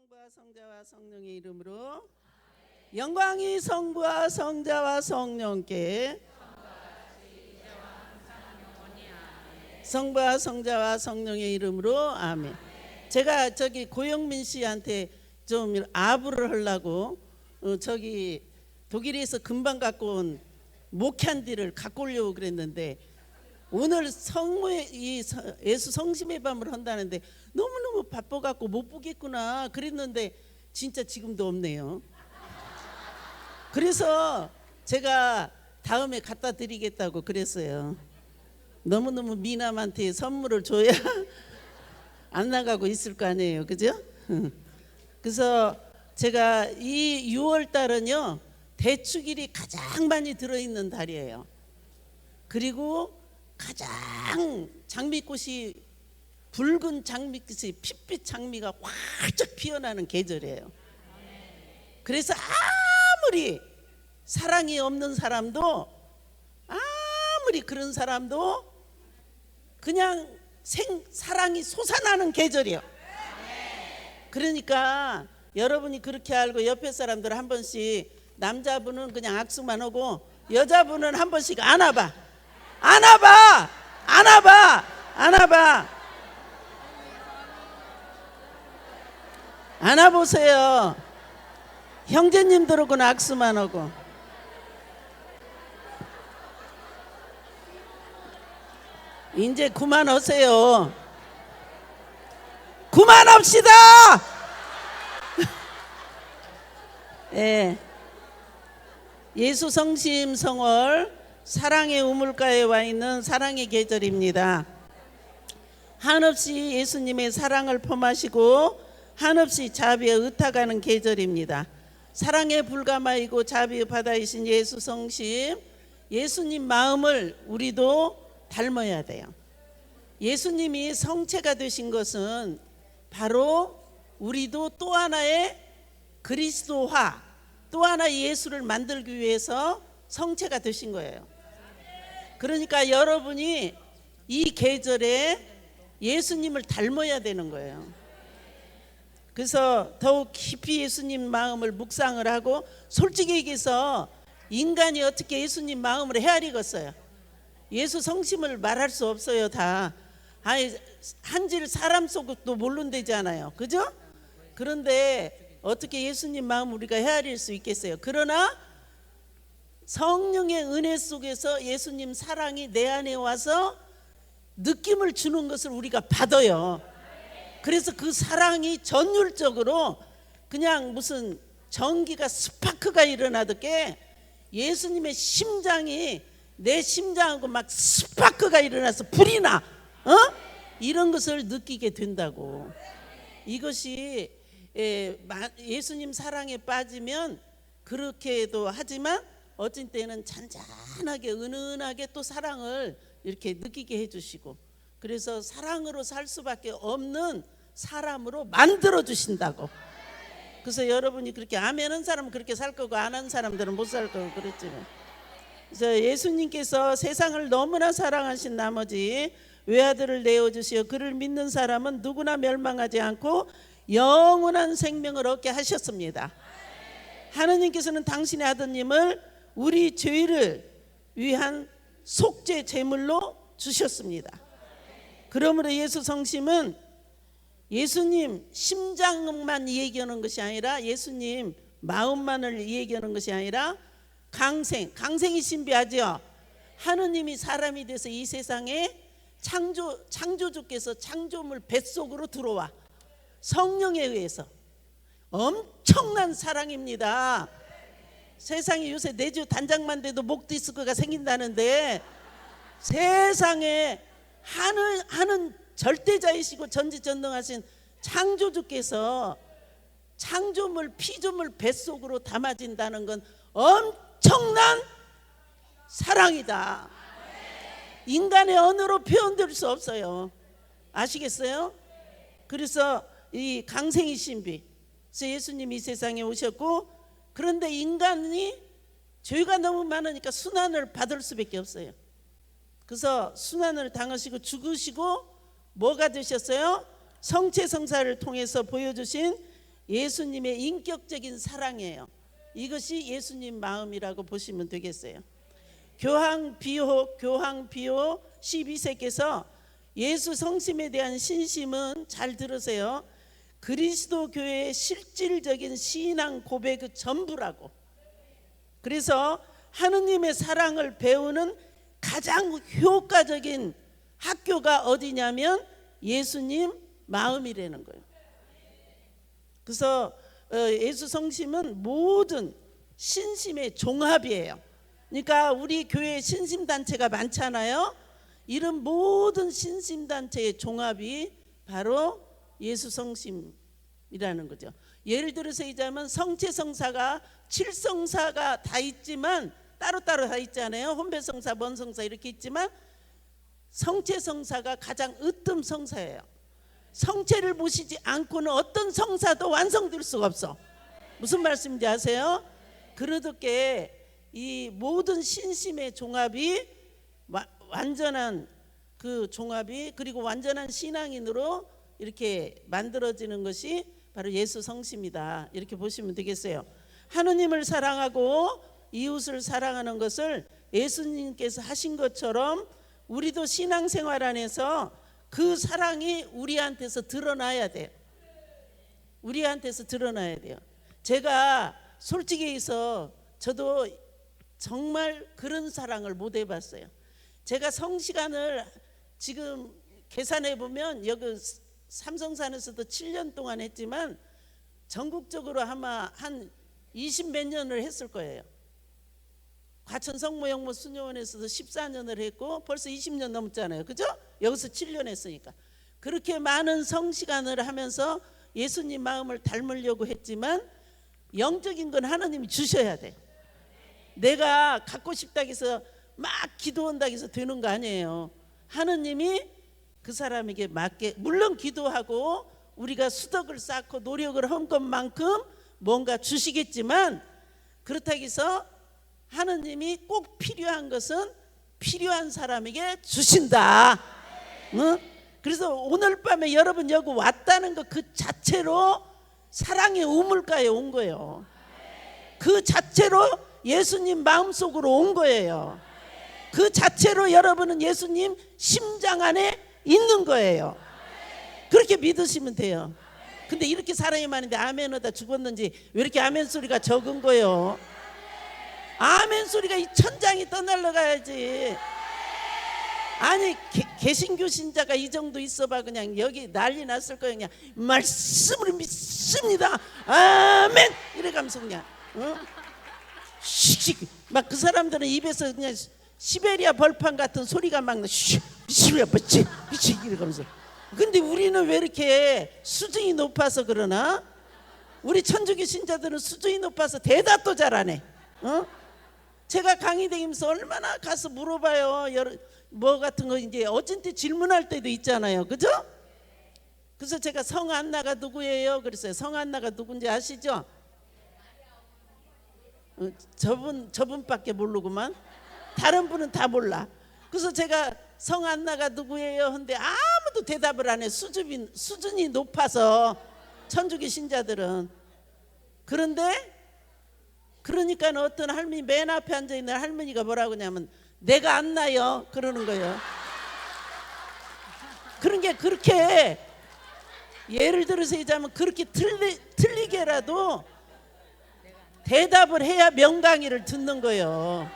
성부와 성자와 성령의 이름으로 영광이 성부와 성자와 성령께 성부와 성자와 성령의 이름으로 아멘. 제가 저기 고영민 씨한테 좀 아부를 하려고 저기 독일에서 금방 갖고 온 목향디를 갖고 오려고 그랬는데 오늘 성모의 이 예수 성심의 밤을 한다는데 너무너무 바빠갖고 못 보겠구나 그랬는데 진짜 지금도 없네요. 그래서 제가 다음에 갖다 드리겠다고 그랬어요. 너무너무 미남한테 선물을 줘야 안 나가고 있을 거 아니에요, 그죠? 그래서 제가 이 6월 달은요 대축일이 가장 많이 들어있는 달이에요. 그리고 가장 장미꽃이 붉은 장미꽃이 핏빛 장미가 활짝 피어나는 계절이에요. 그래서 아무리 사랑이 없는 사람도 아무리 그런 사람도 그냥 사랑이 솟아나는 계절이에요. 그러니까 여러분이 그렇게 알고 옆에 사람들 한 번씩 남자분은 그냥 악수만 하고 여자분은 한 번씩 안아봐. 안아봐. 안아봐. 안아봐. 안아보세요. 형제님들하고는 악수만 하고. 이제 그만하세요. 그만합시다. 예. 예수 성심 성월 사랑의 우물가에 와 있는 사랑의 계절입니다. 한없이 예수님의 사랑을 품으시고 한없이 자비에 의탁하는 계절입니다. 사랑의 불가마이고 자비의 바다이신 예수 성심, 예수님 마음을 우리도 닮아야 돼요. 예수님이 성체가 되신 것은 바로 우리도 또 하나의 그리스도화, 또 하나의 예수를 만들기 위해서 성체가 되신 거예요. 그러니까 여러분이 이 계절에 예수님을 닮아야 되는 거예요. 그래서 더욱 깊이 예수님 마음을 묵상을 하고, 솔직히 얘기해서 인간이 어떻게 예수님 마음을 헤아리겠어요? 예수 성심을 말할 수 없어요. 다 한질 사람 속도 모른다잖아요, 그죠? 그런데 어떻게 예수님 마음 우리가 헤아릴 수 있겠어요? 그러나 성령의 은혜 속에서 예수님 사랑이 내 안에 와서 느낌을 주는 것을 우리가 받아요. 그래서 그 사랑이 전율적으로 그냥 무슨 전기가 스파크가 일어나듯게 예수님의 심장이 내 심장하고 막 스파크가 일어나서 불이 나, 이런 것을 느끼게 된다고. 이것이 예수님 사랑에 빠지면 그렇게도 하지만 어쩔 때는 잔잔하게 은은하게 또 사랑을 이렇게 느끼게 해주시고, 그래서 사랑으로 살 수밖에 없는 사람으로 만들어 주신다고. 그래서 여러분이 그렇게 아멘한 사람은 그렇게 살 거고 안 하는 사람들은 못 살 거고 그랬지만, 그래서 예수님께서 세상을 너무나 사랑하신 나머지 외아들을 내어주시어 그를 믿는 사람은 누구나 멸망하지 않고 영원한 생명을 얻게 하셨습니다. 하느님께서는 당신의 아드님을 우리 죄를 위한 속죄 제물로 주셨습니다. 그러므로 예수 성심은 예수님 심장만 얘기하는 것이 아니라 예수님 마음만을 얘기하는 것이 아니라 강생이 신비하죠. 하느님이 사람이 돼서 이 세상에 창조주께서 창조물 뱃속으로 들어와 성령에 의해서 엄청난 사랑입니다. 세상에 요새 내주 단장만 돼도 목 디스크가 생긴다는데 세상에 하는 절대자이시고 전지전능하신 창조주께서 창조물 피조물 뱃속으로 담아진다는 건 엄청난 사랑이다. 인간의 언어로 표현될 수 없어요. 아시겠어요? 그래서 이 강생이 신비, 그래서 예수님이 이 세상에 오셨고, 그런데 인간이 죄가 너무 많으니까 순환을 받을 수밖에 없어요. 그래서 순환을 당하시고 죽으시고 뭐가 되셨어요? 성체성사를 통해서 보여주신 예수님의 인격적인 사랑이에요. 이것이 예수님 마음이라고 보시면 되겠어요. 교황 비호 12세께서 예수 성심에 대한 신심은, 잘 들으세요, 그리스도 교회의 실질적인 신앙 고백의 전부라고. 그래서 하느님의 사랑을 배우는 가장 효과적인 학교가 어디냐면 예수님 마음이라는 거예요. 그래서 예수 성심은 모든 신심의 종합이에요. 그러니까 우리 교회 신심단체가 많잖아요. 이런 모든 신심단체의 종합이 바로 예수 성심이라는 거죠. 예를 들어서 이자면 성체성사가 7성사가 다 있지만 따로따로 다 있잖아요. 혼배성사, 먼성사 이렇게 있지만 성체성사가 가장 으뜸 성사예요. 성체를 모시지 않고는 어떤 성사도 완성될 수가 없어. 무슨 말씀인지 아세요? 그러듯게 이 모든 신심의 종합이 완전한 그 종합이, 그리고 완전한 신앙인으로 이렇게 만들어지는 것이 바로 예수 성심이다, 이렇게 보시면 되겠어요. 하느님을 사랑하고 이웃을 사랑하는 것을 예수님께서 하신 것처럼 우리도 신앙생활 안에서 그 사랑이 우리한테서 드러나야 돼요. 우리한테서 드러나야 돼요. 제가 솔직히 해서 저도 정말 그런 사랑을 못 해봤어요. 제가 성시간을 지금 계산해 보면 여기 삼성산에서도 7년 동안 했지만 전국적으로 아마 한 20몇 년을 했을 거예요. 과천 성모영모 수녀원에서도 14년을 했고 벌써 20년 넘었잖아요. 그죠? 여기서 7년 했으니까. 그렇게 많은 성시간을 하면서 예수님 마음을 닮으려고 했지만 영적인 건 하나님이 주셔야 돼. 내가 갖고 싶다고 해서 막 기도한다고 해서 되는 거 아니에요. 하나님이 그 사람에게 맞게, 물론 기도하고 우리가 수덕을 쌓고 노력을 한 것만큼 뭔가 주시겠지만, 그렇다고 해서 하나님이 꼭 필요한 것은 필요한 사람에게 주신다. 응? 그래서 오늘 밤에 여러분 여기 왔다는 것 그 자체로 사랑의 우물가에 온 거예요. 그 자체로 예수님 마음속으로 온 거예요. 그 자체로 여러분은 예수님 심장 안에 있는 거예요. 그렇게 믿으시면 돼요. 근데 이렇게 사람이 많은데 아멘하다 죽었는지 왜 이렇게 아멘 소리가 적은 거예요? 아멘 소리가 이 천장이 떠날라가야지. 아니 개신교 신자가 이 정도 있어봐 그냥 여기 난리 났을 거예요. 그냥 말씀을 믿습니다 아멘 이래가면서 그냥 씩씩 막 그 사람들은 입에서 그냥 시베리아 벌판 같은 소리가 막 시베리아 벌치 이러면서. 근데 우리는 왜 이렇게 수준이 높아서 그러나? 우리 천주교 신자들은 수준이 높아서 대답도 잘 안 해. 제가 강의 다니면서 얼마나 가서 물어봐요. 뭐 같은 거 이제 어쩐지 질문할 때도 있잖아요. 그죠? 그래서 제가 성안나가 누구예요? 그랬어요. 성안나가 누군지 아시죠? 저분밖에 모르구만. 다른 분은 다 몰라. 그래서 제가 성안나가 누구예요? 근데 아무도 대답을 안 해. 수준이 높아서 천주교 신자들은. 그런데 그러니까 어떤 할머니 맨 앞에 앉아있는 할머니가 뭐라고 하냐면 내가 안 나요 그러는 거예요. 그런 게 그렇게 예를 들어서 얘기하면 그렇게 틀리게라도 대답을 해야 명강의를 듣는 거예요.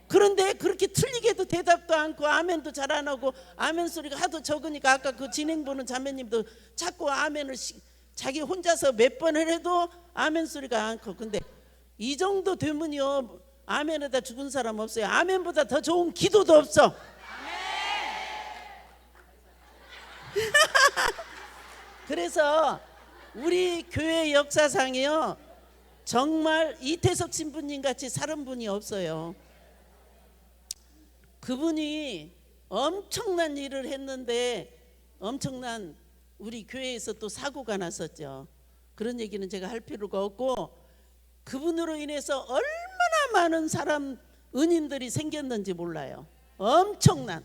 그런데 그렇게 틀리게도 대답도 않고 아멘도 잘 안 하고 아멘 소리가 하도 적으니까 아까 그 진행 보는 자매님도 자꾸 아멘을 자기 혼자서 몇 번을 해도 아멘 소리가 않고. 근데 이 정도 되면요 아멘에다 죽은 사람 없어요. 아멘보다 더 좋은 기도도 없어. 그래서 우리 교회 역사상에요 정말 이태석 신부님 같이 사는 분이 없어요. 그분이 엄청난 일을 했는데 엄청난 우리 교회에서 또 사고가 났었죠. 그런 얘기는 제가 할 필요가 없고 그분으로 인해서 얼마나 많은 사람 은인들이 생겼는지 몰라요. 엄청난.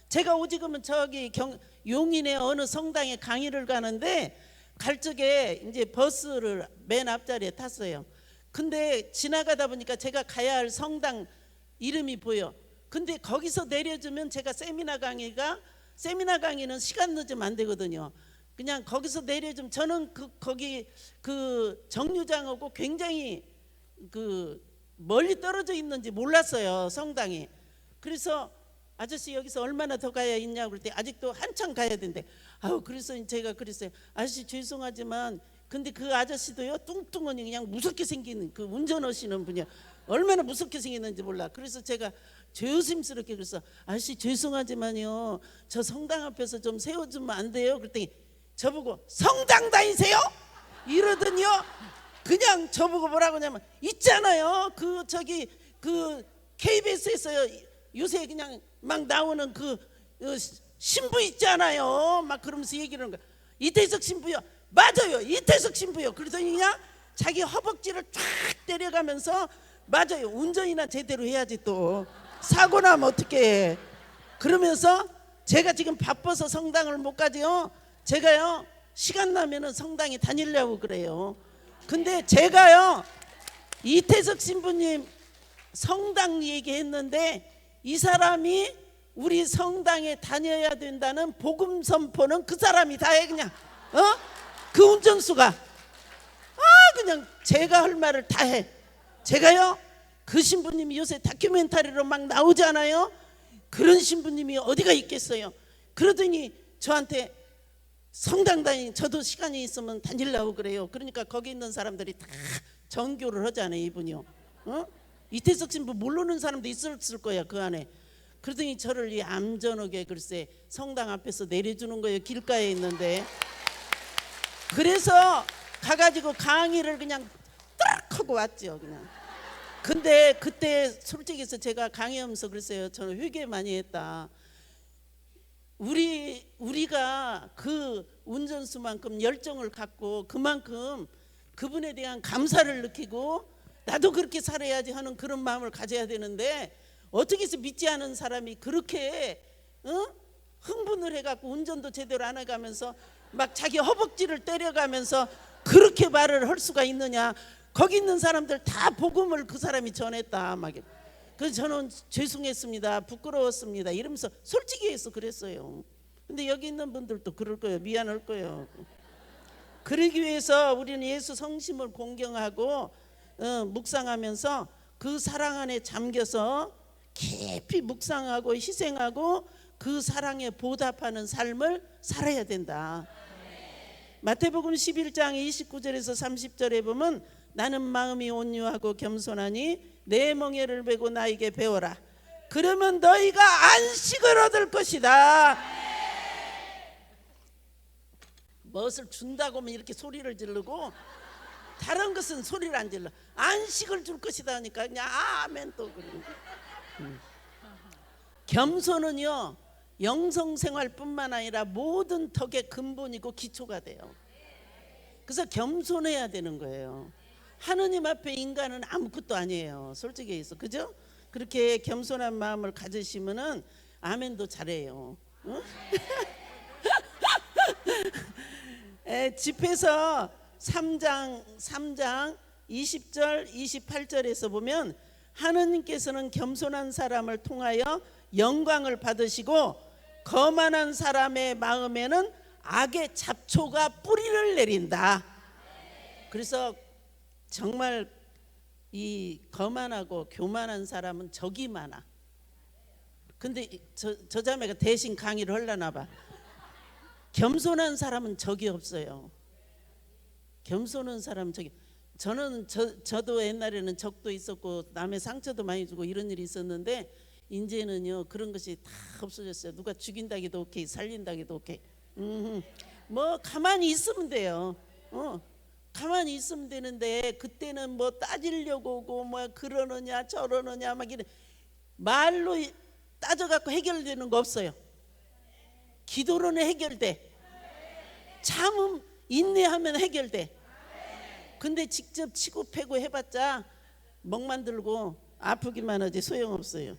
제가 오지금은 저기 용인의 어느 성당에 강의를 가는데 갈 적에 이제 버스를 맨 앞자리에 탔어요. 근데 지나가다 보니까 제가 가야 할 성당 이름이 보여. 근데 거기서 내려주면 제가 세미나 강의는 시간 늦으면 안 되거든요. 그냥 거기서 내려주면 저는 거기 그 정류장하고 굉장히 그 멀리 떨어져 있는지 몰랐어요, 성당이. 그래서 아저씨 여기서 얼마나 더 가야 있냐고 그럴 때 아직도 한참 가야 된대. 그래서 제가 그랬어요. 아저씨 죄송하지만 근데 그 아저씨도요 뚱뚱하니 그냥 무섭게 생긴 그 운전하시는 분이야. 얼마나 무섭게 생겼는지 몰라. 그래서 제가 조심스럽게 그래서 아저씨 죄송하지만요 저 성당 앞에서 좀 세워주면 안 돼요? 그랬더니 저보고 성당 다니세요? 이러더니요 그냥 저보고 뭐라고 하냐면 있잖아요 그 KBS에서 요새 그냥 막 나오는 그 신부 있잖아요 막 그러면서 얘기를 하는 거야. 이태석 신부요. 맞아요 이태석 신부요. 그러더니 그냥 자기 허벅지를 쫙 때려가면서 맞아요 운전이나 제대로 해야지 또 사고 나면 어떡해 해. 그러면서 제가 지금 바빠서 성당을 못 가지요. 제가요 시간 나면은 성당에 다니려고 그래요. 근데 제가요 이태석 신부님 성당 얘기했는데 이 사람이 우리 성당에 다녀야 된다는 복음 선포는 그 사람이 다 해 그냥 그 운전수가 그냥 제가 할 말을 다 해. 제가요 그 신부님이 요새 다큐멘터리로 막 나오잖아요. 그런 신부님이 어디가 있겠어요. 그러더니 저한테 성당 저도 시간이 있으면 다니려고 그래요. 그러니까 거기 있는 사람들이 다 정교를 하잖아요 이분이요. 이태석 신부 모르는 사람도 있었을 거야 그 안에. 그러더니 저를 이 얌전하게 글쎄 성당 앞에서 내려주는 거예요. 길가에 있는데. 그래서 가가지고 강의를 그냥 딱 하고 왔죠 그냥. 근데 그때 솔직히 해서 제가 강의하면서 그랬어요. 저는 회개 많이 했다. 우리가 그 운전수만큼 열정을 갖고 그만큼 그분에 대한 감사를 느끼고 나도 그렇게 살아야지 하는 그런 마음을 가져야 되는데 어떻게 해서 믿지 않은 사람이 그렇게 흥분을 해갖고 운전도 제대로 안 해가면서 막 자기 허벅지를 때려가면서 그렇게 말을 할 수가 있느냐. 거기 있는 사람들 다 복음을 그 사람이 전했다 막. 그래서 저는 죄송했습니다 부끄러웠습니다 이러면서 솔직히 해서 그랬어요. 근데 여기 있는 분들도 그럴 거예요. 미안할 거예요. 그러기 위해서 우리는 예수 성심을 공경하고 묵상하면서 그 사랑 안에 잠겨서 깊이 묵상하고 희생하고 그 사랑에 보답하는 삶을 살아야 된다. 마태복음 11장 29절에서 30절에 보면 나는 마음이 온유하고 겸손하니 내 멍에를 메고 나에게 배워라. 그러면 너희가 안식을 얻을 것이다. 무엇을 준다고 하면 이렇게 소리를 지르고 다른 것은 소리를 안 질러. 안식을 줄 것이다 하니까 그냥 아멘 또 그러고. 겸손은요 영성생활뿐만 아니라 모든 덕의 근본이고 기초가 돼요. 그래서 겸손해야 되는 거예요. 하느님 앞에 인간은 아무것도 아니에요. 솔직히 해서 그죠? 그렇게 겸손한 마음을 가지시면은 아멘도 잘해요. 응? 집에서 3장 20절 28절에서 보면 하느님께서는 겸손한 사람을 통하여 영광을 받으시고 거만한 사람의 마음에는 악의 잡초가 뿌리를 내린다. 그래서 정말 이 거만하고 교만한 사람은 적이 많아. 근데 저 자매가 대신 강의를 하려나 봐. 겸손한 사람은 적이 없어요. 겸손한 사람 적이. 저도 옛날에는 적도 있었고 남의 상처도 많이 주고 이런 일이 있었는데 이제는요 그런 것이 다 없어졌어요. 누가 죽인다기도 오케이, 살린다기도 오케이. 뭐 가만히 있으면 돼요. 가만히 있으면 되는데 그때는 뭐 따지려고 오고 뭐 그러느냐 저러느냐 막 이래 말로 따져갖고 해결되는 거 없어요. 기도로는 해결돼. 참음 인내하면 해결돼. 근데 직접 치고 패고 해봤자 멍만 들고 아프기만 하지 소용없어요.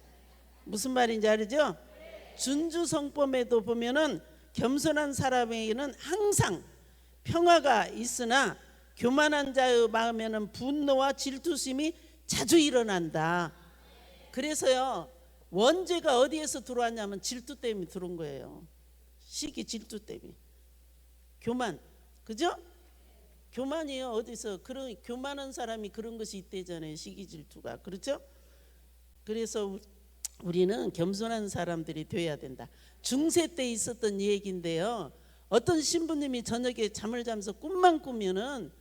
무슨 말인지 알죠? 준주성범에도 보면은 겸손한 사람에게는 항상 평화가 있으나 교만한 자의 마음에는 분노와 질투심이 자주 일어난다. 그래서요, 원죄가 어디에서 들어왔냐면 질투 때문에 들어온 거예요. 시기, 질투 때문에. 교만, 그죠? 교만이요, 어디서 그런 교만한 사람이 그런 것이 있대잖아요. 시기, 질투가, 그렇죠? 그래서 우리는 겸손한 사람들이 되어야 된다. 중세 때 있었던 얘기인데요, 어떤 신부님이 저녁에 잠을 자면서 꿈만 꾸면은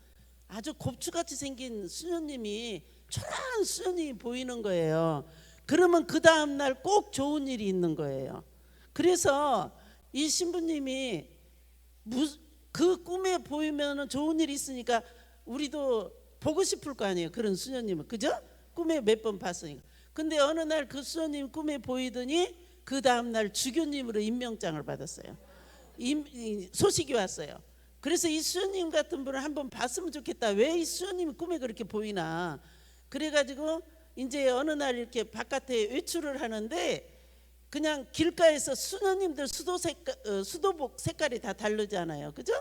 아주 곱추같이 생긴 수녀님이, 초라한 수녀님이 보이는 거예요. 그러면 그 다음날 꼭 좋은 일이 있는 거예요. 그래서 이 신부님이 그 꿈에 보이면 좋은 일이 있으니까 우리도 보고 싶을 거 아니에요. 그런 수녀님은, 그죠? 꿈에 몇 번 봤으니까. 근데 어느 날 그 수녀님 꿈에 보이더니 그 다음날 주교님으로 임명장을 받았어요. 소식이 왔어요. 그래서 이 수녀님 같은 분을 한번 봤으면 좋겠다. 왜 이 수녀님이 꿈에 그렇게 보이나. 그래가지고 이제 어느 날 이렇게 바깥에 외출을 하는데 그냥 길가에서 수녀님들 수도복 색깔이 다 다르잖아요, 그죠?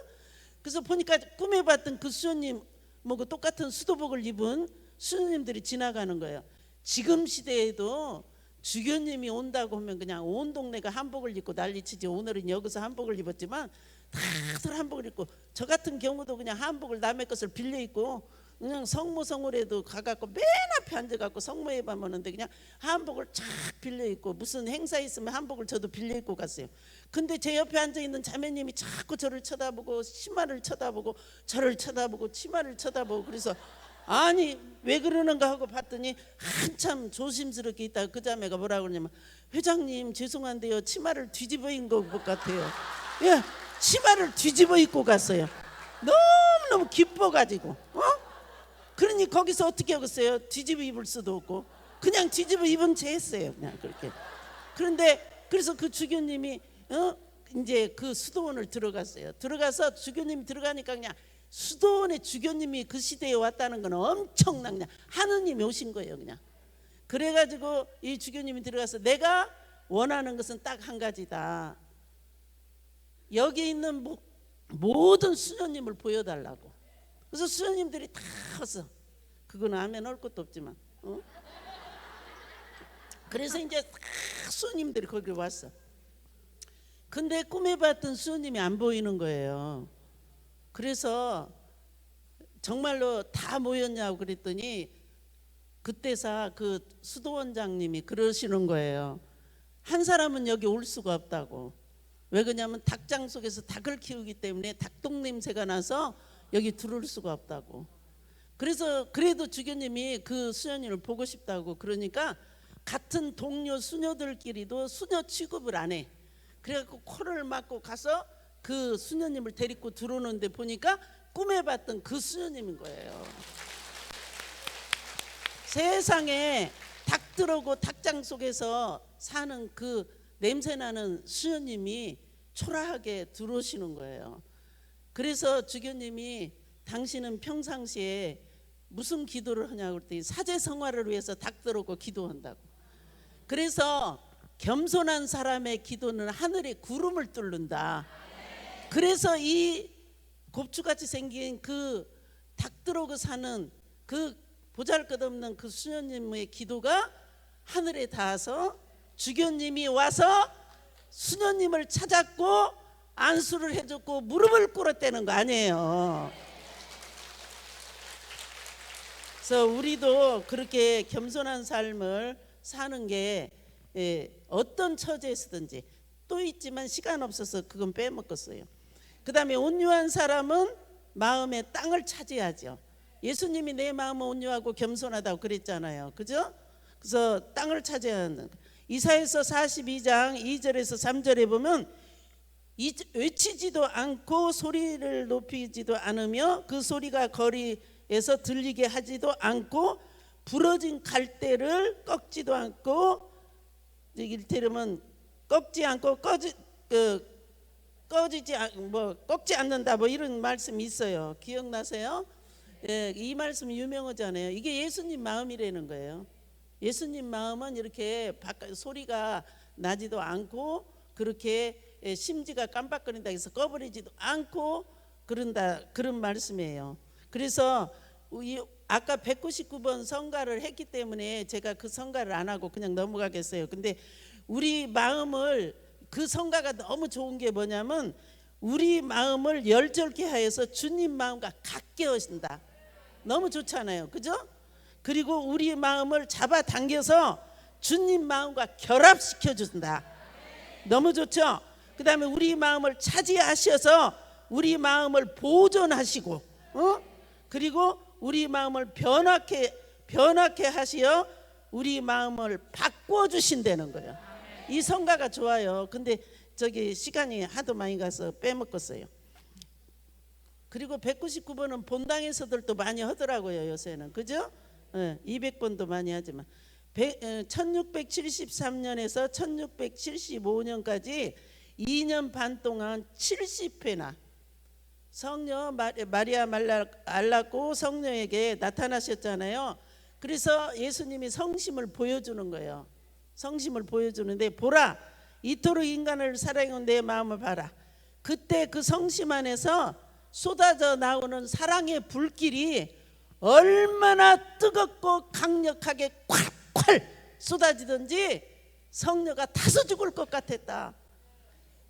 그래서 보니까 꿈에 봤던 그 수녀님 뭐그 똑같은 수도복을 입은 수녀님들이 지나가는 거예요. 지금 시대에도 주교님이 온다고 하면 그냥 온 동네가 한복을 입고 난리치지. 오늘은 여기서 한복을 입었지만 다들 한복을 입고, 저 같은 경우도 그냥 한복을 남의 것을 빌려 입고 그냥 성모성으로도 가갖고 맨 앞에 앉아갖고 성모예반 보는데 그냥 한복을 쫙 빌려 입고, 무슨 행사 있으면 한복을 저도 빌려 입고 갔어요. 근데 제 옆에 앉아있는 자매님이 자꾸 저를 쳐다보고 치마를 쳐다보고 저를 쳐다보고 치마를 쳐다보고, 그래서 아니 왜 그러는가 하고 봤더니 한참 조심스럽게 있다가 그 자매가 뭐라고 그러냐면, 회장님 죄송한데요, 치마를 뒤집어 입은 것 같아요. 예, 치마를 뒤집어 입고 갔어요. 너무너무 기뻐가지고. 그러니 거기서 어떻게 하겠어요? 뒤집어 입을 수도 없고 그냥 뒤집어 입은 채 했어요, 그냥 그렇게. 그런데 그래서 그 주교님이 이제 그 수도원을 들어갔어요. 들어가서 주교님이 들어가니까 그냥 수도원에 주교님이 그 시대에 왔다는 건 엄청난, 그냥 하느님이 오신 거예요, 그냥. 그래가지고 이 주교님이 들어가서 내가 원하는 것은 딱 한 가지다. 여기 있는 모든 수녀님을 보여달라고. 그래서 수녀님들이 다 왔어. 그거는 하면 할 것도 없지만. 그래서 이제 다 수녀님들이 거기 왔어. 근데 꿈에 봤던 수녀님이 안 보이는 거예요. 그래서 정말로 다 모였냐고 그랬더니 그때사 그 수도원장님이 그러시는 거예요. 한 사람은 여기 올 수가 없다고. 왜 그러냐면 닭장 속에서 닭을 키우기 때문에 닭똥 냄새가 나서 여기 들어올 수가 없다고. 그래서 그래도 주교님이 그 수녀님을 보고 싶다고. 그러니까 같은 동료 수녀들끼리도 수녀 취급을 안 해. 그래갖고 코를 막고 가서 그 수녀님을 데리고 들어오는데 보니까 꿈에 봤던 그 수녀님인 거예요. 세상에 닭 들어오고 닭장 속에서 사는 그 냄새나는 수녀님이 초라하게 들어오시는 거예요. 그래서 주교님이 당신은 평상시에 무슨 기도를 하냐고 그랬더니 사제성화를 위해서 닭 들어오고 기도한다고. 그래서 겸손한 사람의 기도는 하늘의 구름을 뚫는다. 그래서 이 곱추같이 생긴 그 닭 들어오고 사는 그 보잘것없는 그 수녀님의 기도가 하늘에 닿아서 주교님이 와서 수녀님을 찾았고 안수를 해줬고 무릎을 꿇었다는 거 아니에요. 그래서 우리도 그렇게 겸손한 삶을 사는 게 어떤 처지에서든지, 또 있지만 시간 없어서 그건 빼먹었어요. 그 다음에 온유한 사람은 마음의 땅을 차지하죠. 예수님이 내 마음은 온유하고 겸손하다고 그랬잖아요, 그죠? 그래서 땅을 차지하는, 이사야서 42장 2절에서 3절에 보면 외치지도 않고 소리를 높이지도 않으며 그 소리가 거리에서 들리게 하지도 않고 부러진 갈대를 꺾지도 않고, 이를테면 꺾지 않고 꺾지 않는다, 뭐 이런 말씀이 있어요. 기억나세요? 예, 이 말씀이 유명하잖아요. 이게 예수님 마음이라는 거예요. 예수님 마음은 이렇게 소리가 나지도 않고 그렇게 심지가 깜빡거린다 해서 꺼버리지도 않고 그런 말씀이에요. 그래서 아까 199번 성가를 했기 때문에 제가 그 성가를 안 하고 그냥 넘어가겠어요. 근데 우리 마음을, 그 성가가 너무 좋은 게 뭐냐면 우리 마음을 열절케 하여서 주님 마음과 같게 하신다. 너무 좋잖아요, 그죠? 그리고 우리 마음을 잡아당겨서 주님 마음과 결합시켜 준다. 너무 좋죠? 그 다음에 우리 마음을 차지하셔서 우리 마음을 보존하시고, 그리고 우리 마음을 변화케 하시어 우리 마음을 바꿔주신다는 거예요. 이 성가가 좋아요. 근데 저기 시간이 하도 많이 가서 빼먹었어요. 그리고 199번은 본당에서들도 많이 하더라고요, 요새는. 그죠? 200번도 많이 하지만 1673년에서 1675년까지 2년 반 동안 70회나 성녀 마리아 알라고 성녀에게 나타나셨잖아요. 그래서 예수님이 성심을 보여주는 거예요. 성심을 보여주는데, 보라, 이토록 인간을 사랑해온 내 마음을 봐라. 그때 그 성심 안에서 쏟아져 나오는 사랑의 불길이 얼마나 뜨겁고 강력하게 콸콸 쏟아지든지 성녀가 타서 죽을 것 같았다.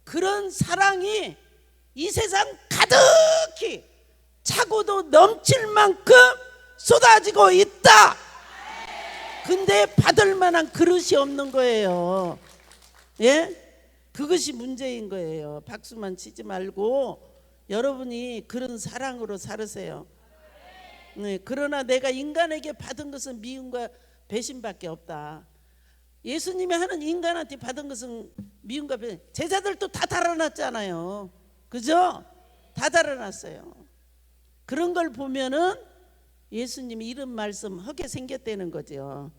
그런 사랑이 이 세상 가득히 차고도 넘칠 만큼 쏟아지고 있다. 근데 받을 만한 그릇이 없는 거예요. 예? 그것이 문제인 거예요. 박수만 치지 말고 여러분이 그런 사랑으로 살으세요. 네, 그러나 내가 인간에게 받은 것은 미움과 배신밖에 없다. 예수님이 하는 인간한테 받은 것은 미움과 배신. 제자들도 다 달아났잖아요. 그죠? 다 달아났어요. 그런 걸 보면은 예수님이 이런 말씀 하게 생겼다는 거죠.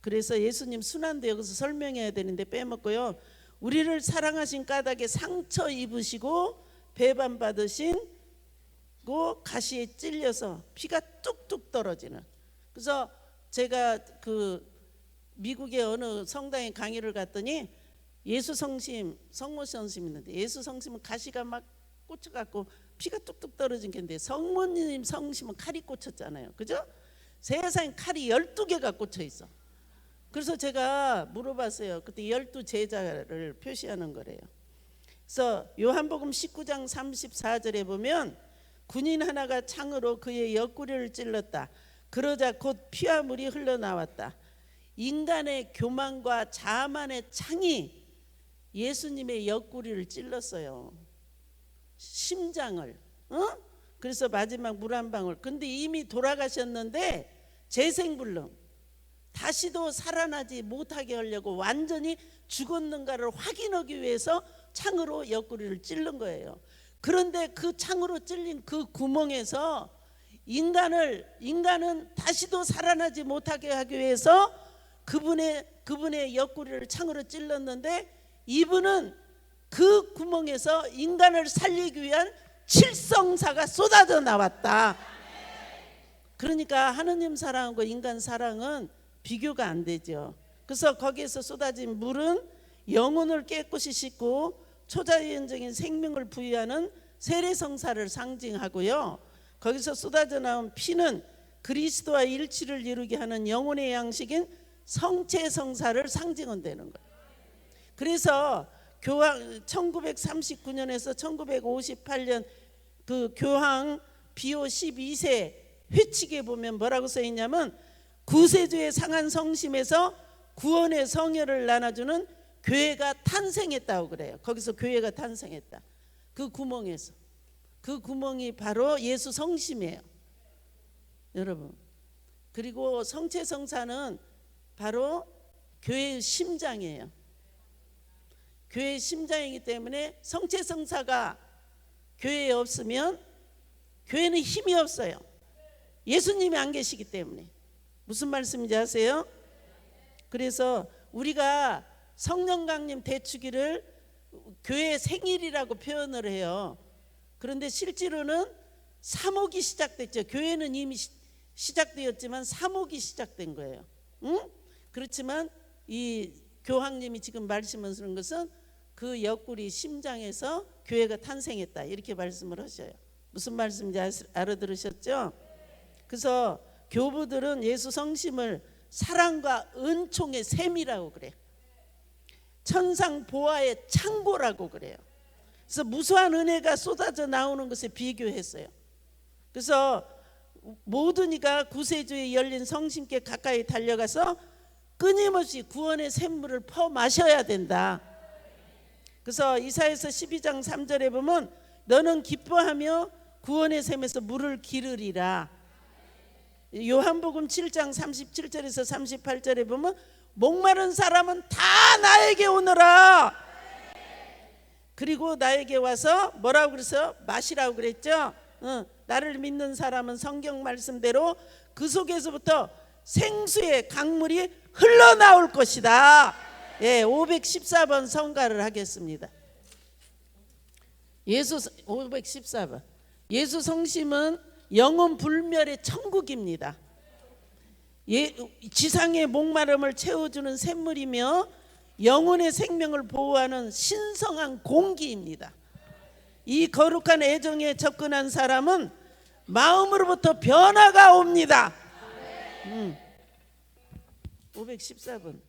그래서 예수님 순환도 여기서 설명해야 되는데 빼먹고요. 우리를 사랑하신 까닭에 상처 입으시고 배반 받으신 가시에 찔려서 피가 뚝뚝 떨어지는. 그래서 제가 그 미국의 어느 성당에 강의를 갔더니 예수 성심, 성모 성심 있는데 예수 성심은 가시가 막 꽂혀갖고 피가 뚝뚝 떨어진 건데 성모님 성심은 칼이 꽂혔잖아요. 그죠? 세상에 칼이 12개가 꽂혀 있어. 그래서 제가 물어봤어요. 그때 12제자를 표시하는 거래요. 그래서 요한복음 19장 34절에 보면 군인 하나가 창으로 그의 옆구리를 찔렀다. 그러자 곧 피와 물이 흘러나왔다. 인간의 교만과 자만의 창이 예수님의 옆구리를 찔렀어요. 심장을. 그래서 마지막 물 한 방울. 근데 이미 돌아가셨는데 재생불능, 다시도 살아나지 못하게 하려고 완전히 죽었는가를 확인하기 위해서 창으로 옆구리를 찌른 거예요. 그런데 그 창으로 찔린 그 구멍에서 인간은 다시도 살아나지 못하게 하기 위해서 그분의 옆구리를 창으로 찔렀는데, 이분은 그 구멍에서 인간을 살리기 위한 칠성사가 쏟아져 나왔다. 그러니까 하느님 사랑과 인간 사랑은 비교가 안 되죠. 그래서 거기에서 쏟아진 물은 영혼을 깨끗이 씻고 초자연적인 생명을 부여하는 세례성사를 상징하고요. 거기서 쏟아져 나온 피는 그리스도와 일치를 이루게 하는 영혼의 양식인 성체성사를 상징한다는 거예요. 그래서 교황 1939년에서 1958년 그 교황 비오 12세 회칙에 보면 뭐라고 써 있냐면, 구세주의 상한 성심에서 구원의 성혈을 나눠주는 교회가 탄생했다고 그래요. 거기서 교회가 탄생했다. 그 구멍에서. 그 구멍이 바로 예수 성심이에요, 여러분. 그리고 성체성사는 바로 교회의 심장이에요. 교회의 심장이기 때문에 성체성사가 교회에 없으면 교회는 힘이 없어요. 예수님이 안 계시기 때문에. 무슨 말씀인지 아세요? 그래서 우리가 성령 강림 대축일을 교회의 생일이라고 표현을 해요. 그런데 실제로는 사목이 시작됐죠. 교회는 이미 시작되었지만 사목이 시작된 거예요. 그렇지만 이 교황님이 지금 말씀하시는 것은 그 옆구리 심장에서 교회가 탄생했다, 이렇게 말씀을 하셔요. 무슨 말씀인지 알아들으셨죠? 그래서 교부들은 예수 성심을 사랑과 은총의 샘이라고 그래요. 천상 보화의 창고라고 그래요. 그래서 무수한 은혜가 쏟아져 나오는 것에 비교했어요. 그래서 모든 이가 구세주에 열린 성심께 가까이 달려가서 끊임없이 구원의 샘물을 퍼 마셔야 된다. 그래서 이사야서 12장 3절에 보면 너는 기뻐하며 구원의 샘에서 물을 기르리라. 요한복음 7장 37절에서 38절에 보면 목마른 사람은 다 나에게 오너라. 그리고 나에게 와서 뭐라고 그래서 마시라고 그랬죠. 나를 믿는 사람은 성경 말씀대로 그 속에서부터 생수의 강물이 흘러나올 것이다. 예, 514번 성가를 하겠습니다. 514번. 예수 성심은 영혼 불멸의 천국입니다. 지상의 목마름을 채워주는 샘물이며 영혼의 생명을 보호하는 신성한 공기입니다. 이 거룩한 애정에 접근한 사람은 마음으로부터 변화가 옵니다. 514번.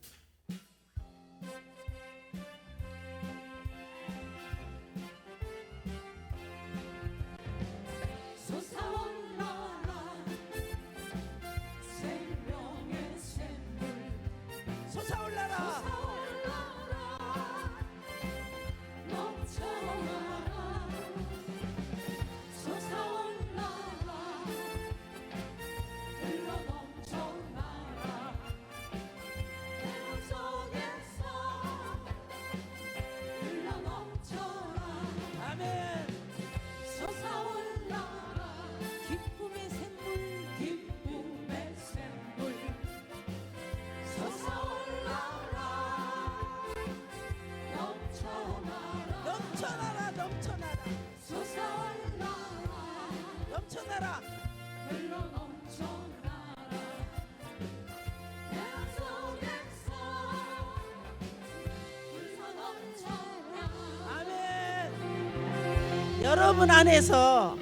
여러분 안에서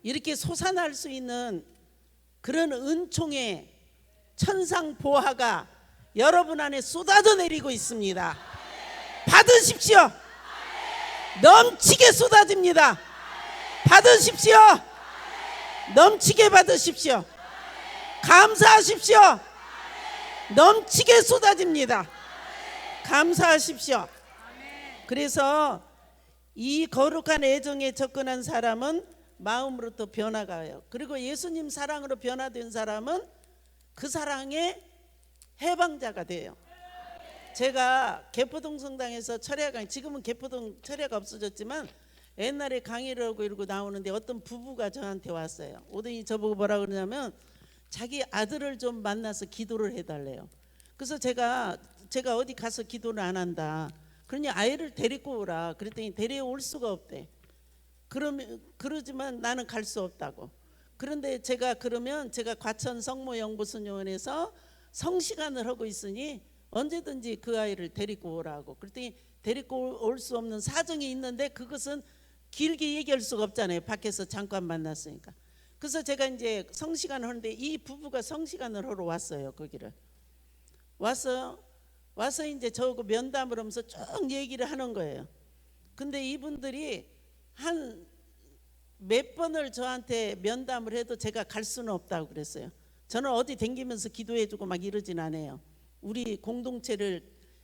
이렇게 솟아날 수 있는 그런 은총의 천상 보화가 여러분 안에 쏟아져 내리고 있습니다. 받으십시오. 넘치게 쏟아집니다. 받으십시오. 넘치게 받으십시오. 감사하십시오. 넘치게 쏟아집니다. 감사하십시오. 그래서 이 거룩한 애정에 접근한 사람은 마음으로부터 변화가 와요. 그리고 예수님 사랑으로 변화된 사람은 그 사랑의 해방자가 돼요. 제가 개포동 성당에서 철야 강의, 지금은 개포동 철야가 없어졌지만 옛날에 강의를 하고 이러고 나오는데 어떤 부부가 저한테 왔어요. 오더니 저보고 뭐라 그러냐면 자기 아들을 좀 만나서 기도를 해달래요. 그래서 제가 어디 가서 기도를 안 한다. 그러니 아이를 데리고 오라. 그랬더니 데려올 수가 없대. 그러지만 나는 갈 수 없다고. 그런데 제가 과천 성모영부순교원에서 성시간을 하고 있으니 언제든지 그 아이를 데리고 오라고. 그랬더니 데리고 올 수 없는 사정이 있는데 그것은 길게 얘기할 수가 없잖아요. 밖에서 잠깐 만났으니까. 그래서 제가 이제 성시간을 하는데 이 부부가 성시간을 하러 왔어요. 거기를 와서 이제 저하고 면담을 하면서 쭉 얘기를 하는 거예요. 근데 이분들이 한 몇 번을 저한테 면담을 해도 제가 갈 수는 없다고 그랬어요. 저는 어디 댕기면서 기도해주고 막 이러진 않아요. 우리 공동체를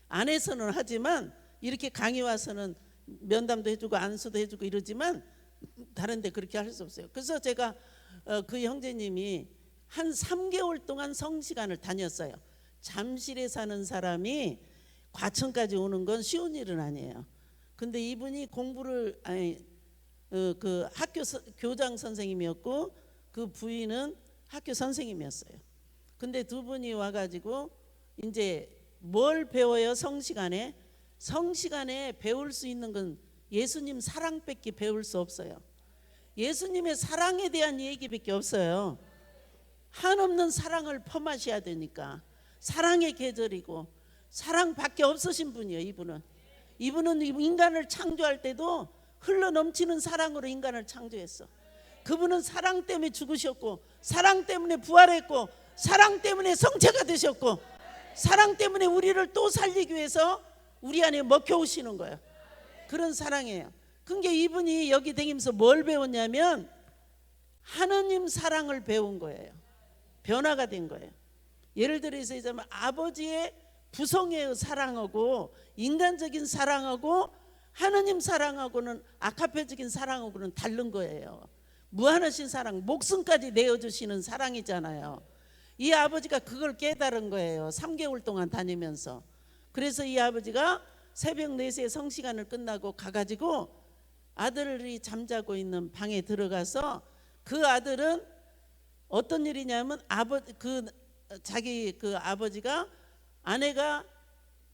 안에서는 하지만 이렇게 강의 와서는 면담도 해주고 안수도 해주고 이러지만 다른 데 그렇게 할 수 없어요. 그래서 제가 그 형제님이 한 3개월 동안 성시간을 다녔어요. 잠실에 사는 사람이 과천까지 오는 건 쉬운 일은 아니에요. 근데 이분이 공부를 그 학교 교장 선생님이었고 그 부인은 학교 선생님이었어요. 근데 두 분이 와가지고 이제 뭘 배워요? 성시간에 배울 수 있는 건 예수님 사랑밖에 배울 수 없어요. 예수님의 사랑에 대한 얘기밖에 없어요. 한없는 사랑을 퍼마셔야 되니까. 사랑의 계절이고 사랑밖에 없으신 분이에요. 이분은 인간을 창조할 때도 흘러넘치는 사랑으로 인간을 창조했어. 그분은 사랑 때문에 죽으셨고, 사랑 때문에 부활했고, 사랑 때문에 성체가 되셨고, 사랑 때문에 우리를 또 살리기 위해서 우리 안에 먹혀 오시는 거예요. 그런 사랑이에요. 그러니까 이분이 여기 다니면서 뭘 배웠냐면 하느님 사랑을 배운 거예요. 변화가 된 거예요. 예를 들어서 이제 아버지의 부성의 사랑하고 인간적인 사랑하고 하느님 사랑하고는 아카페적인 사랑하고는 다른 거예요. 무한하신 사랑, 목숨까지 내어주시는 사랑이잖아요. 이 아버지가 그걸 깨달은 거예요. 3개월 동안 다니면서. 그래서 이 아버지가 새벽 4시에 성시간을 끝나고 가가지고 아들이 잠자고 있는 방에 들어가서, 그 아들은 어떤 일이냐면 자기 아버지가 아내가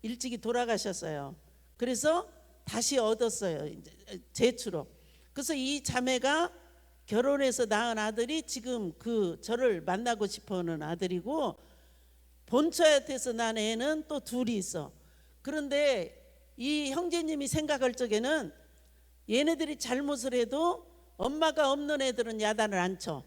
일찍이 돌아가셨어요. 그래서 다시 얻었어요. 이제 제추로. 그래서 이 자매가 결혼해서 낳은 아들이 지금 저를 만나고 싶어하는 아들이고, 본처한테서 난 애는 또 둘이 있어. 그런데 이 형제님이 생각할 적에는 얘네들이 잘못을 해도 엄마가 없는 애들은 야단을 안 쳐.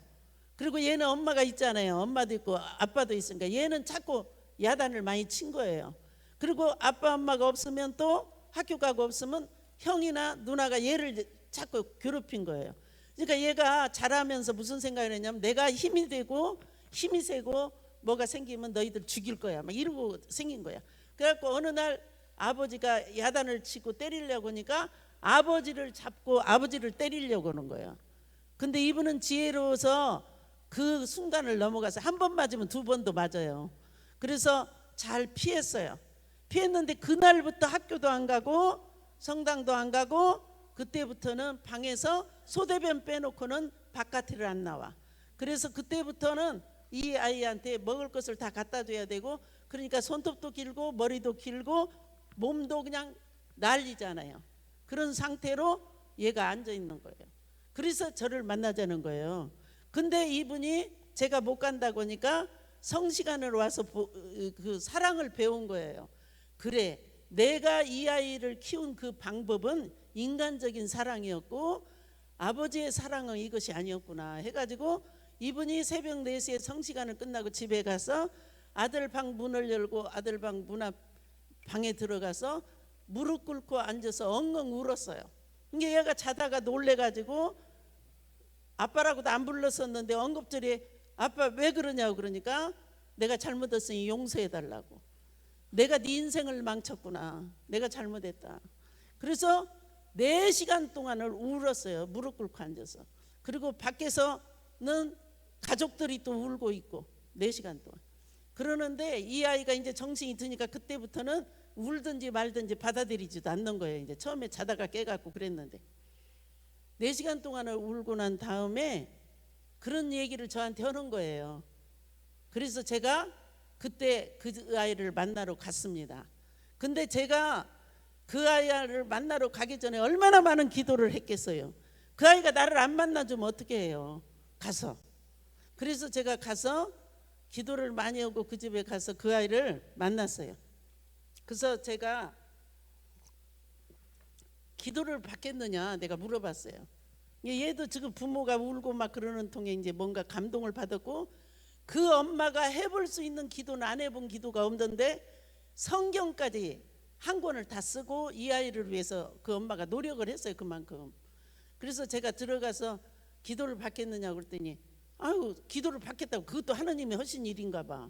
그리고 얘는 엄마가 있잖아요. 엄마도 있고 아빠도 있으니까 얘는 자꾸 야단을 많이 친 거예요. 그리고 아빠 엄마가 없으면 또 학교 가고 없으면 형이나 누나가 얘를 자꾸 괴롭힌 거예요. 그러니까 얘가 자라면서 무슨 생각을 했냐면 내가 힘이 되고 힘이 세고 뭐가 생기면 너희들 죽일 거야, 막 이러고 생긴 거야. 그래갖고 어느 날 아버지가 야단을 치고 때리려고 하니까 아버지를 잡고 아버지를 때리려고 하는 거예요. 근데 이분은 지혜로워서 그 순간을 넘어가서 한 번 맞으면 2번도 맞아요. 그래서 잘 피했어요. 피했는데 그날부터 학교도 안 가고 성당도 안 가고, 그때부터는 방에서 소대변 빼놓고는 바깥을 안 나와. 그래서 그때부터는 이 아이한테 먹을 것을 다 갖다 줘야 되고, 그러니까 손톱도 길고 머리도 길고 몸도 그냥 난리잖아요. 그런 상태로 얘가 앉아 있는 거예요. 그래서 저를 만나자는 거예요. 근데 이분이 제가 못 간다고 하니까 성시간으로 와서 그 사랑을 배운 거예요. 그래, 내가 이 아이를 키운 그 방법은 인간적인 사랑이었고 아버지의 사랑은 이것이 아니었구나 해가지고, 이분이 새벽 4시에 성시간을 끝나고 집에 가서 아들 방 문을 열고 아들 방 문 앞 방에 들어가서 무릎 꿇고 앉아서 엉엉 울었어요. 이게 얘가 자다가 놀래가지고 아빠라고도 안 불렀었는데 언급절에 아빠 왜 그러냐고 그러니까 내가 잘못했으니 용서해달라고. 내가 네 인생을 망쳤구나. 내가 잘못했다. 그래서 4시간 동안을 울었어요. 무릎 꿇고 앉아서. 그리고 밖에서는 가족들이 또 울고 있고 4시간 동안. 그러는데 이 아이가 이제 정신이 드니까 그때부터는 울든지 말든지 받아들이지도 않는 거예요. 이제 처음에 자다가 깨갖고 그랬는데 4시간 동안을 울고 난 다음에 그런 얘기를 저한테 하는 거예요. 그래서 제가 그때 그 아이를 만나러 갔습니다. 근데 제가 그 아이를 만나러 가기 전에 얼마나 많은 기도를 했겠어요. 그 아이가 나를 안 만나주면 어떻게 해요? 가서. 그래서 제가 가서 기도를 많이 하고 그 집에 가서 그 아이를 만났어요. 그래서 제가 기도를 받겠느냐 내가 물어봤어요. 얘도 지금 부모가 울고 막 그러는 통에 이제 뭔가 감동을 받았고, 그 엄마가 해볼 수 있는 기도는 안 해본 기도가 없는데 성경까지 한 권을 다 쓰고 이 아이를 위해서 그 엄마가 노력을 했어요. 그만큼. 그래서 제가 들어가서 기도를 받겠느냐고 그랬더니 아유 기도를 받겠다고, 그것도 하나님이 하신 일인가 봐.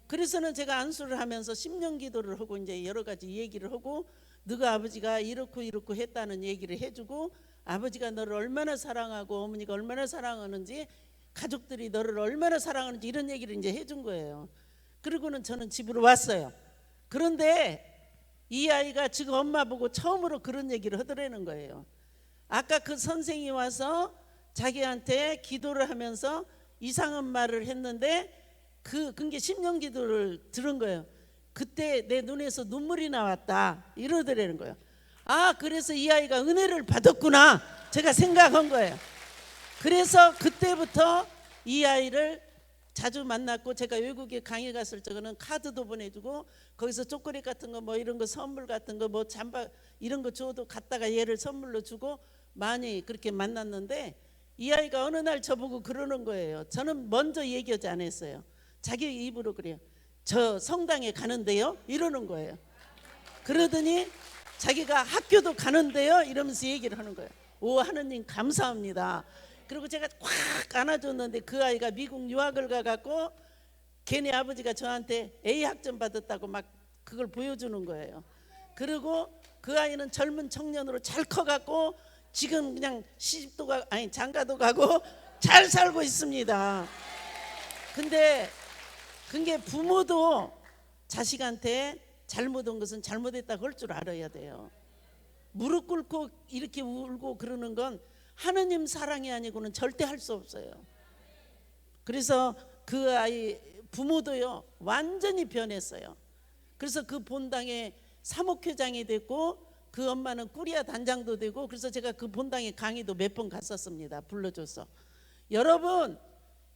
그래서는 제가 안수를 하면서 10년 기도를 하고 이제 여러 가지 얘기를 하고, 너가 아버지가 이렇고 했다는 얘기를 해주고, 아버지가 너를 얼마나 사랑하고 어머니가 얼마나 사랑하는지, 가족들이 너를 얼마나 사랑하는지 이런 얘기를 이제 해준 거예요. 그리고는 저는 집으로 왔어요. 그런데 이 아이가 지금 엄마 보고 처음으로 그런 얘기를 하더라는 거예요. 아까 그 선생이 와서 자기한테 기도를 하면서 이상한 말을 했는데 그게 10년 기도를 들은 거예요. 그때 내 눈에서 눈물이 나왔다 이러더라는 거예요. 아, 그래서 이 아이가 은혜를 받았구나 제가 생각한 거예요. 그래서 그때부터 이 아이를 자주 만났고, 제가 외국에 강의 갔을 적에는 카드도 보내주고 거기서 초콜릿 같은 거 뭐 이런 거 선물 같은 거 뭐 잠바 이런 거 줘도 갖다가 얘를 선물로 주고 많이 그렇게 만났는데, 이 아이가 어느 날 저보고 그러는 거예요. 저는 먼저 얘기하지 않았어요. 자기 입으로 그래요. 저 성당에 가는데요? 이러는 거예요. 그러더니 자기가 학교도 가는데요? 이러면서 얘기를 하는 거예요. 오, 하느님 감사합니다. 그리고 제가 꽉 안아줬는데 그 아이가 미국 유학을 가갖고 걔네 아버지가 저한테 A학점 받았다고 막 그걸 보여주는 거예요. 그리고 그 아이는 젊은 청년으로 잘 커갖고 지금 그냥 시집도 가고 아니 장가도 가고 잘 살고 있습니다. 근데 그게 부모도 자식한테 잘못한 것은 잘못했다고 할 줄 알아야 돼요. 무릎 꿇고 이렇게 울고 그러는 건 하느님 사랑이 아니고는 절대 할 수 없어요. 그래서 그 아이 부모도요 완전히 변했어요. 그래서 그 본당에 사목회장이 됐고 그 엄마는 꾸리아 단장도 되고, 그래서 제가 그 본당에 강의도 몇 번 갔었습니다. 불러줘서.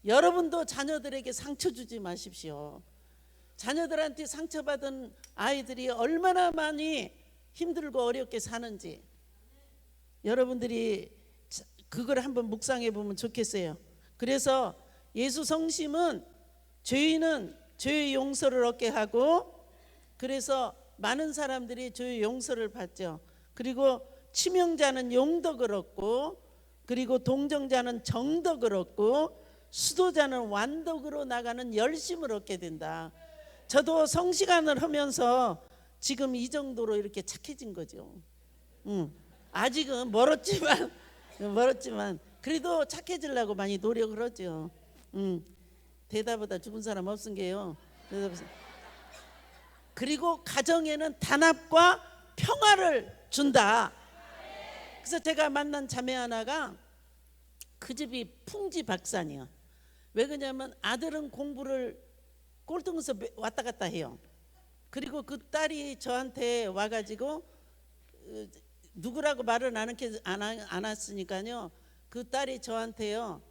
여러분도 자녀들에게 상처 주지 마십시오. 자녀들한테 상처받은 아이들이 얼마나 많이 힘들고 어렵게 사는지 여러분들이 그걸 한번 묵상해 보면 좋겠어요. 그래서 예수 성심은 죄인은 죄의 용서를 얻게 하고, 그래서 많은 사람들이 죄의 용서를 받죠. 그리고 치명자는 용덕을 얻고, 그리고 동정자는 정덕을 얻고, 수도자는 완덕으로 나가는 열심을 얻게 된다. 저도 성시간을 하면서 지금 이 정도로 이렇게 착해진 거죠. 아직은 멀었지만 그래도 착해지려고 많이 노력을 하죠. 대답보다 죽은 사람 없은 게요. 그리고 가정에는 단합과 평화를 준다. 그래서 제가 만난 자매 하나가 그 집이 풍지박산이야. 왜 그러냐면 아들은 공부를 꼴등에서 왔다 갔다 해요. 그리고 그 딸이 저한테 와가지고 누구라고 말은 안 했으니까요. 그 딸이 저한테요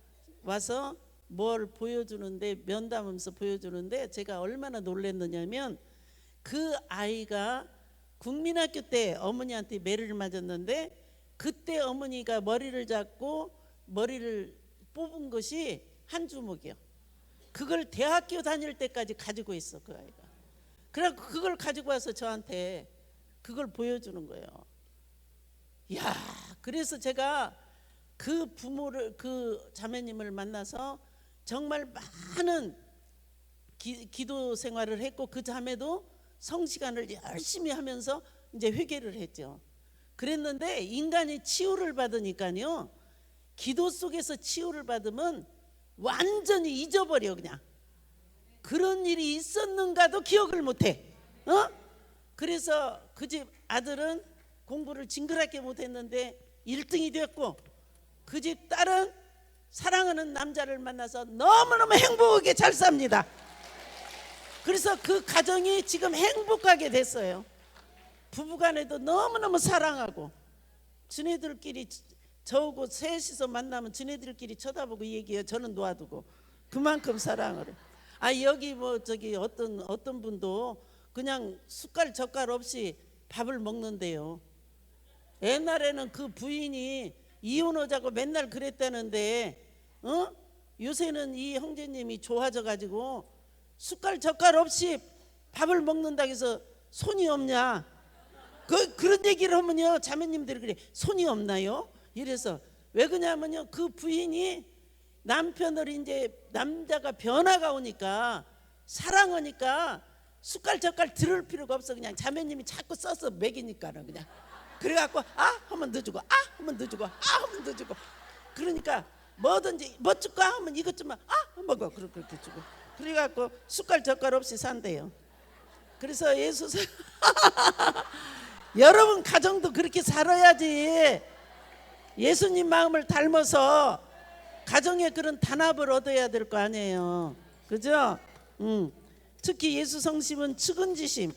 와서 뭘 보여주는데, 면담하면서 보여주는데 제가 얼마나 놀랐느냐면, 그 아이가 국민학교 때 어머니한테 매를 맞았는데 그때 어머니가 머리를 잡고 머리를 뽑은 것이 한 주먹이요. 그걸 대학교 다닐 때까지 가지고 있어 그 아이가. 그래 그걸 가지고 와서 저한테 그걸 보여주는 거예요. 야, 그래서 제가 그 부모를, 그 자매님을 만나서 정말 많은 기도 생활을 했고, 그 자매도 성시간을 열심히 하면서 이제 회개를 했죠. 그랬는데 인간이 치유를 받으니까요, 기도 속에서 치유를 받으면 완전히 잊어버려. 그냥 그런 일이 있었는가도 기억을 못해. 그래서 그 집 아들은 공부를 징그럽게 못했는데 1등이 됐고, 그 집 딸은 사랑하는 남자를 만나서 너무너무 행복하게 잘 삽니다. 그래서 그 가정이 지금 행복하게 됐어요. 부부간에도 너무너무 사랑하고, 지네들끼리 저하고 셋이서 만나면 지네들끼리 쳐다보고 얘기해요. 저는 놓아두고. 그만큼 사랑을. 여기 뭐 저기 어떤 분도 그냥 숟갈 젓갈 없이 밥을 먹는데요. 옛날에는 그 부인이 이혼하자고 맨날 그랬다는데 요새는 이 형제님이 좋아져 가지고 숟갈 젓갈 없이 밥을 먹는다고 해서 손이 없냐, 그런 얘기를 하면요 자매님들이 그래, 손이 없나요? 이래서 왜 그러냐면요, 그 부인이 남편을 이제 남자가 변화가 오니까 사랑하니까 숟갈 젓갈 들을 필요가 없어. 그냥 자매님이 자꾸 써서 먹이니까는 그냥 그래갖고 하면 더 주고, 하면 더 주고, 하면 더 주고, 그러니까 뭐든지 뭐 줄까 하면 이것 좀 먹어, 그렇게 주고, 그래갖고 숟갈 젓갈 없이 산대요. 그래서 예수 여러분 가정도 그렇게 살아야지. 예수님 마음을 닮아서 가정에 그런 단합을 얻어야 될 거 아니에요. 그죠? 특히 예수 성심은 측은지심,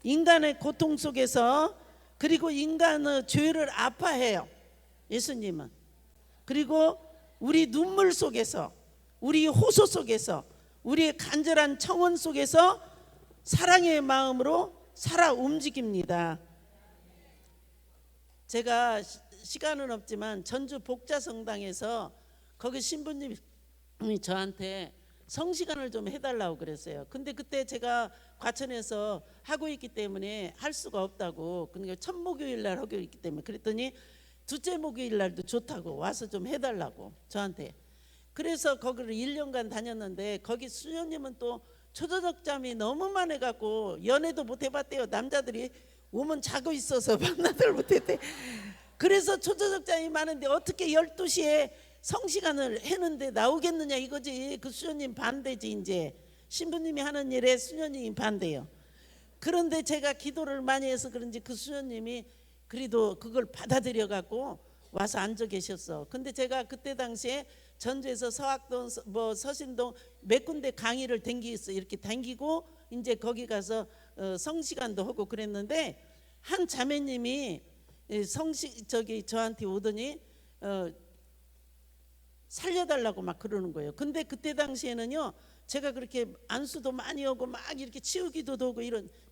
인간의 고통 속에서, 그리고 인간의 죄를 아파해요. 예수님은. 그리고 우리 눈물 속에서, 우리 호소 속에서, 우리의 간절한 청원 속에서 사랑의 마음으로 살아 움직입니다. 제가 시간은 없지만 전주 복자성당에서 거기 신부님이 저한테 성시간을 좀 해달라고 그랬어요. 근데 그때 제가 과천에서 하고 있기 때문에 할 수가 없다고. 그러니까 첫 목요일 날 하고 있기 때문에 그랬더니 둘째 목요일 날도 좋다고 와서 좀 해달라고 저한테. 그래서 거기를 1년간 다녔는데 거기 수녀님은 또 초저녁잠이 너무 많아갖고 연애도 못 해봤대요. 남자들이 오면 자고 있어서 만나들 못했대. 그래서 초저녁잠이 많은데 어떻게 12시에 성시간을 했는데 나오겠느냐 이거지. 그 수녀님 반대지. 이제 신부님이 하는 일에 수녀님이 반대요. 그런데 제가 기도를 많이 해서 그런지 그 수녀님이 그래도 그걸 받아들여 갖고 와서 앉아 계셨어. 근데 제가 그때 당시에 전주에서 서학동 뭐 서신동 몇 군데 강의를 댕기겠어. 이렇게 댕기고 이제 거기 가서 성시간도 하고 그랬는데 한 자매님이 저한테 오더니 살려달라고 막 그러는 거예요. 근데 그때 당시에는요 제가 그렇게 안수도 많이 오고 막 이렇게 치우기도 하고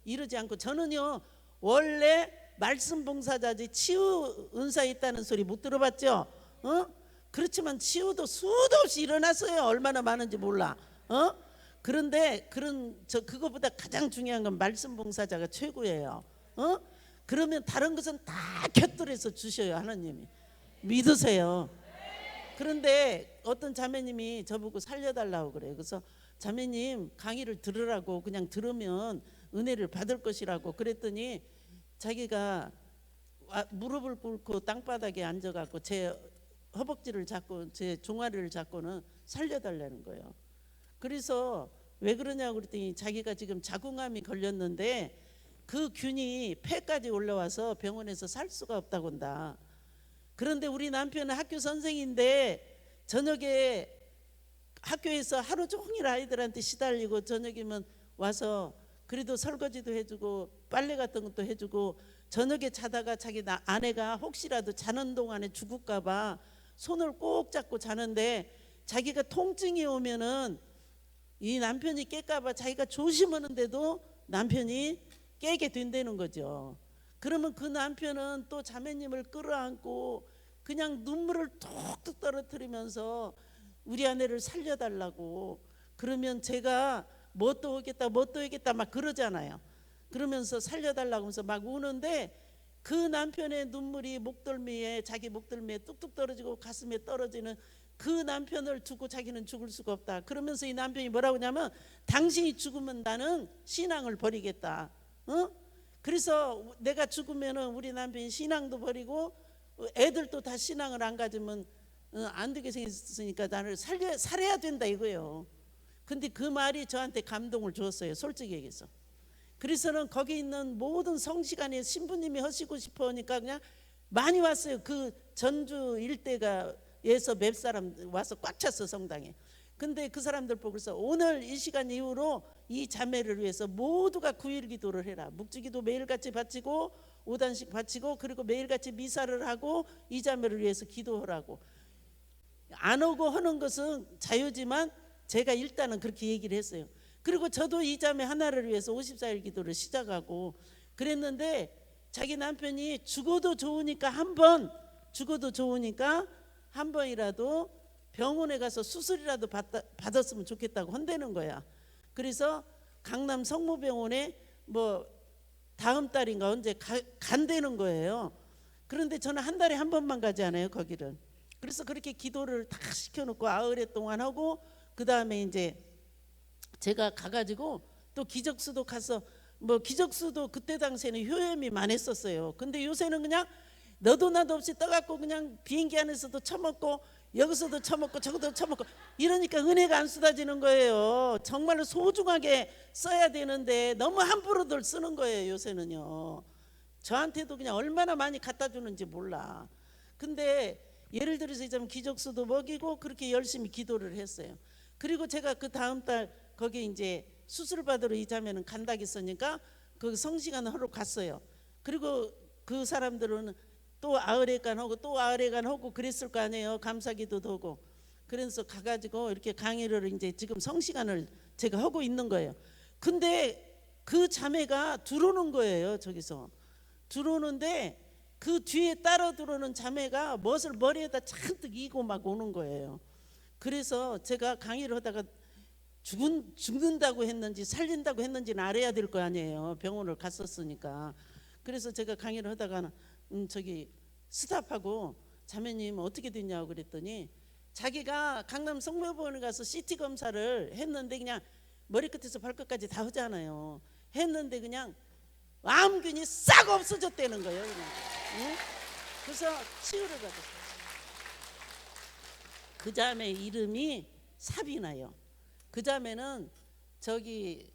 이러지 않고 저는요 원래 말씀 봉사자지 치유 은사 있다는 소리 못 들어봤죠? 그렇지만 치유도 수도 없이 일어났어요. 얼마나 많은지 몰라. 그런데 그거보다 가장 중요한 건 말씀 봉사자가 최고예요. 그러면 다른 것은 다 곁들여서 주셔요. 하나님이 믿으세요. 그런데 어떤 자매님이 저보고 살려달라고 그래요. 그래서 자매님 강의를 들으라고 그냥 들으면 은혜를 받을 것이라고 그랬더니 자기가 무릎을 꿇고 땅바닥에 앉아갖고 제 허벅지를 잡고 제 종아리를 잡고는 살려달라는 거예요. 그래서 왜 그러냐고 그랬더니 자기가 지금 자궁암이 걸렸는데 그 균이 폐까지 올라와서 병원에서 살 수가 없다고 한다. 그런데 우리 남편은 학교 선생인데 저녁에 학교에서 하루 종일 아이들한테 시달리고 저녁이면 와서 그래도 설거지도 해주고 빨래 같은 것도 해주고 저녁에 자다가 자기 아내가 혹시라도 자는 동안에 죽을까 봐 손을 꼭 잡고 자는데 자기가 통증이 오면은 이 남편이 깰까 봐 자기가 조심하는데도 남편이 깨게 된다는 거죠. 그러면 그 남편은 또 자매님을 끌어안고 그냥 눈물을 툭툭 떨어뜨리면서 우리 아내를 살려달라고. 그러면 제가 뭣도 오겠다 막 그러잖아요. 그러면서 살려달라고 하면서 막 우는데 그 남편의 눈물이 자기 목덜미에 뚝뚝 떨어지고 가슴에 떨어지는 그 남편을 두고 자기는 죽을 수가 없다. 그러면서 이 남편이 뭐라고 하냐면 당신이 죽으면 나는 신앙을 버리겠다. 그래서 내가 죽으면은 우리 남편이 신앙도 버리고 애들도 다 신앙을 안 가지면 안 되게 생겼으니까 나를 살해야 된다 이거예요. 근데 그 말이 저한테 감동을 주었어요. 솔직히 얘기해서. 그래서는 거기 있는 모든 성시간에 신부님이 하시고 싶어 하니까 그냥 많이 왔어요. 그 전주 일대가에서 몇 사람 와서 꽉 찼어 성당에. 근데 그 사람들 보고 그래서 오늘 이 시간 이후로 이 자매를 위해서 모두가 9일 기도를 해라. 묵주기도 매일같이 바치고 5단씩 바치고 그리고 매일같이 미사를 하고 이 자매를 위해서 기도하라고. 안 오고 하는 것은 자유지만 제가 일단은 그렇게 얘기를 했어요. 그리고 저도 이 자매 하나를 위해서 54일 기도를 시작하고 그랬는데 자기 남편이 죽어도 좋으니까 한 번이라도 병원에 가서 수술이라도 받았으면 좋겠다고 한다는 거야. 그래서 강남 성모병원에 뭐 다음 달인가 언제 간다는 거예요. 그런데 저는 한 달에 한 번만 가지 않아요 거기를. 그래서 그렇게 기도를 다 시켜놓고 아흘에 동안 하고 그 다음에 이제 제가 가가지고 또 기적수도 가서 뭐 기적수도 그때 당시에는 효염이 많았었어요. 근데 요새는 그냥 너도 나도 없이 떠갖고 그냥 비행기 안에서도 처먹고 여기서도 처먹고 저기도 처먹고 이러니까 은혜가 안 쏟아지는 거예요. 정말로 소중하게 써야 되는데 너무 함부로들 쓰는 거예요 요새는요. 저한테도 그냥 얼마나 많이 갖다 주는지 몰라. 근데 예를 들어서 이제 기적수도 먹이고 그렇게 열심히 기도를 했어요. 그리고 제가 그 다음 달 거기 이제 수술 받으러 이 자매는 간다고 했으니까 그 성시간 하러 갔어요. 그리고 그 사람들은 또 아흘에간 하고 또 아흘에간 하고 그랬을 거 아니에요. 감사기도도 하고. 그래서 가가지고 이렇게 강의를 이제 지금 성시간을 제가 하고 있는 거예요. 근데 그 자매가 들어오는 거예요. 저기서 들어오는데 그 뒤에 따라 들어오는 자매가 멋을 머리에다 잔뜩 이고 막 오는 거예요. 그래서 제가 강의를 하다가 죽는다고 했는지 살린다고 했는지는 알아야 될 거 아니에요. 병원을 갔었으니까. 그래서 제가 강의를 하다가 저기 스탑하고 자매님 어떻게 됐냐고 그랬더니 자기가 강남 성모병원에 가서 CT 검사를 했는데 그냥 머리끝에서 발끝까지 다 하잖아요. 했는데 그냥 암균이 싹 없어졌다는 거예요. 그냥. 응? 그래서 치유를 받았어요. 그 자매 이름이 사비나요. 그 자매는 저기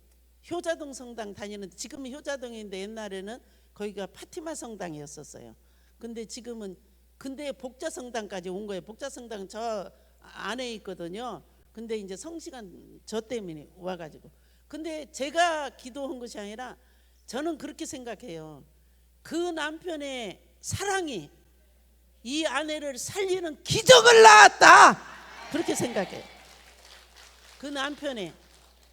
효자동 성당 다니는데 지금은 효자동인데 옛날에는 거기가 파티마 성당이었었어요. 근데 지금은 근데 복자성당까지 온 거예요. 복자성당은 저 안에 있거든요. 근데 이제 성시간 저 때문에 와가지고. 근데 제가 기도한 것이 아니라 저는 그렇게 생각해요. 그 남편의 사랑이 이 아내를 살리는 기적을 낳았다. 그렇게 생각해요. 그 남편의.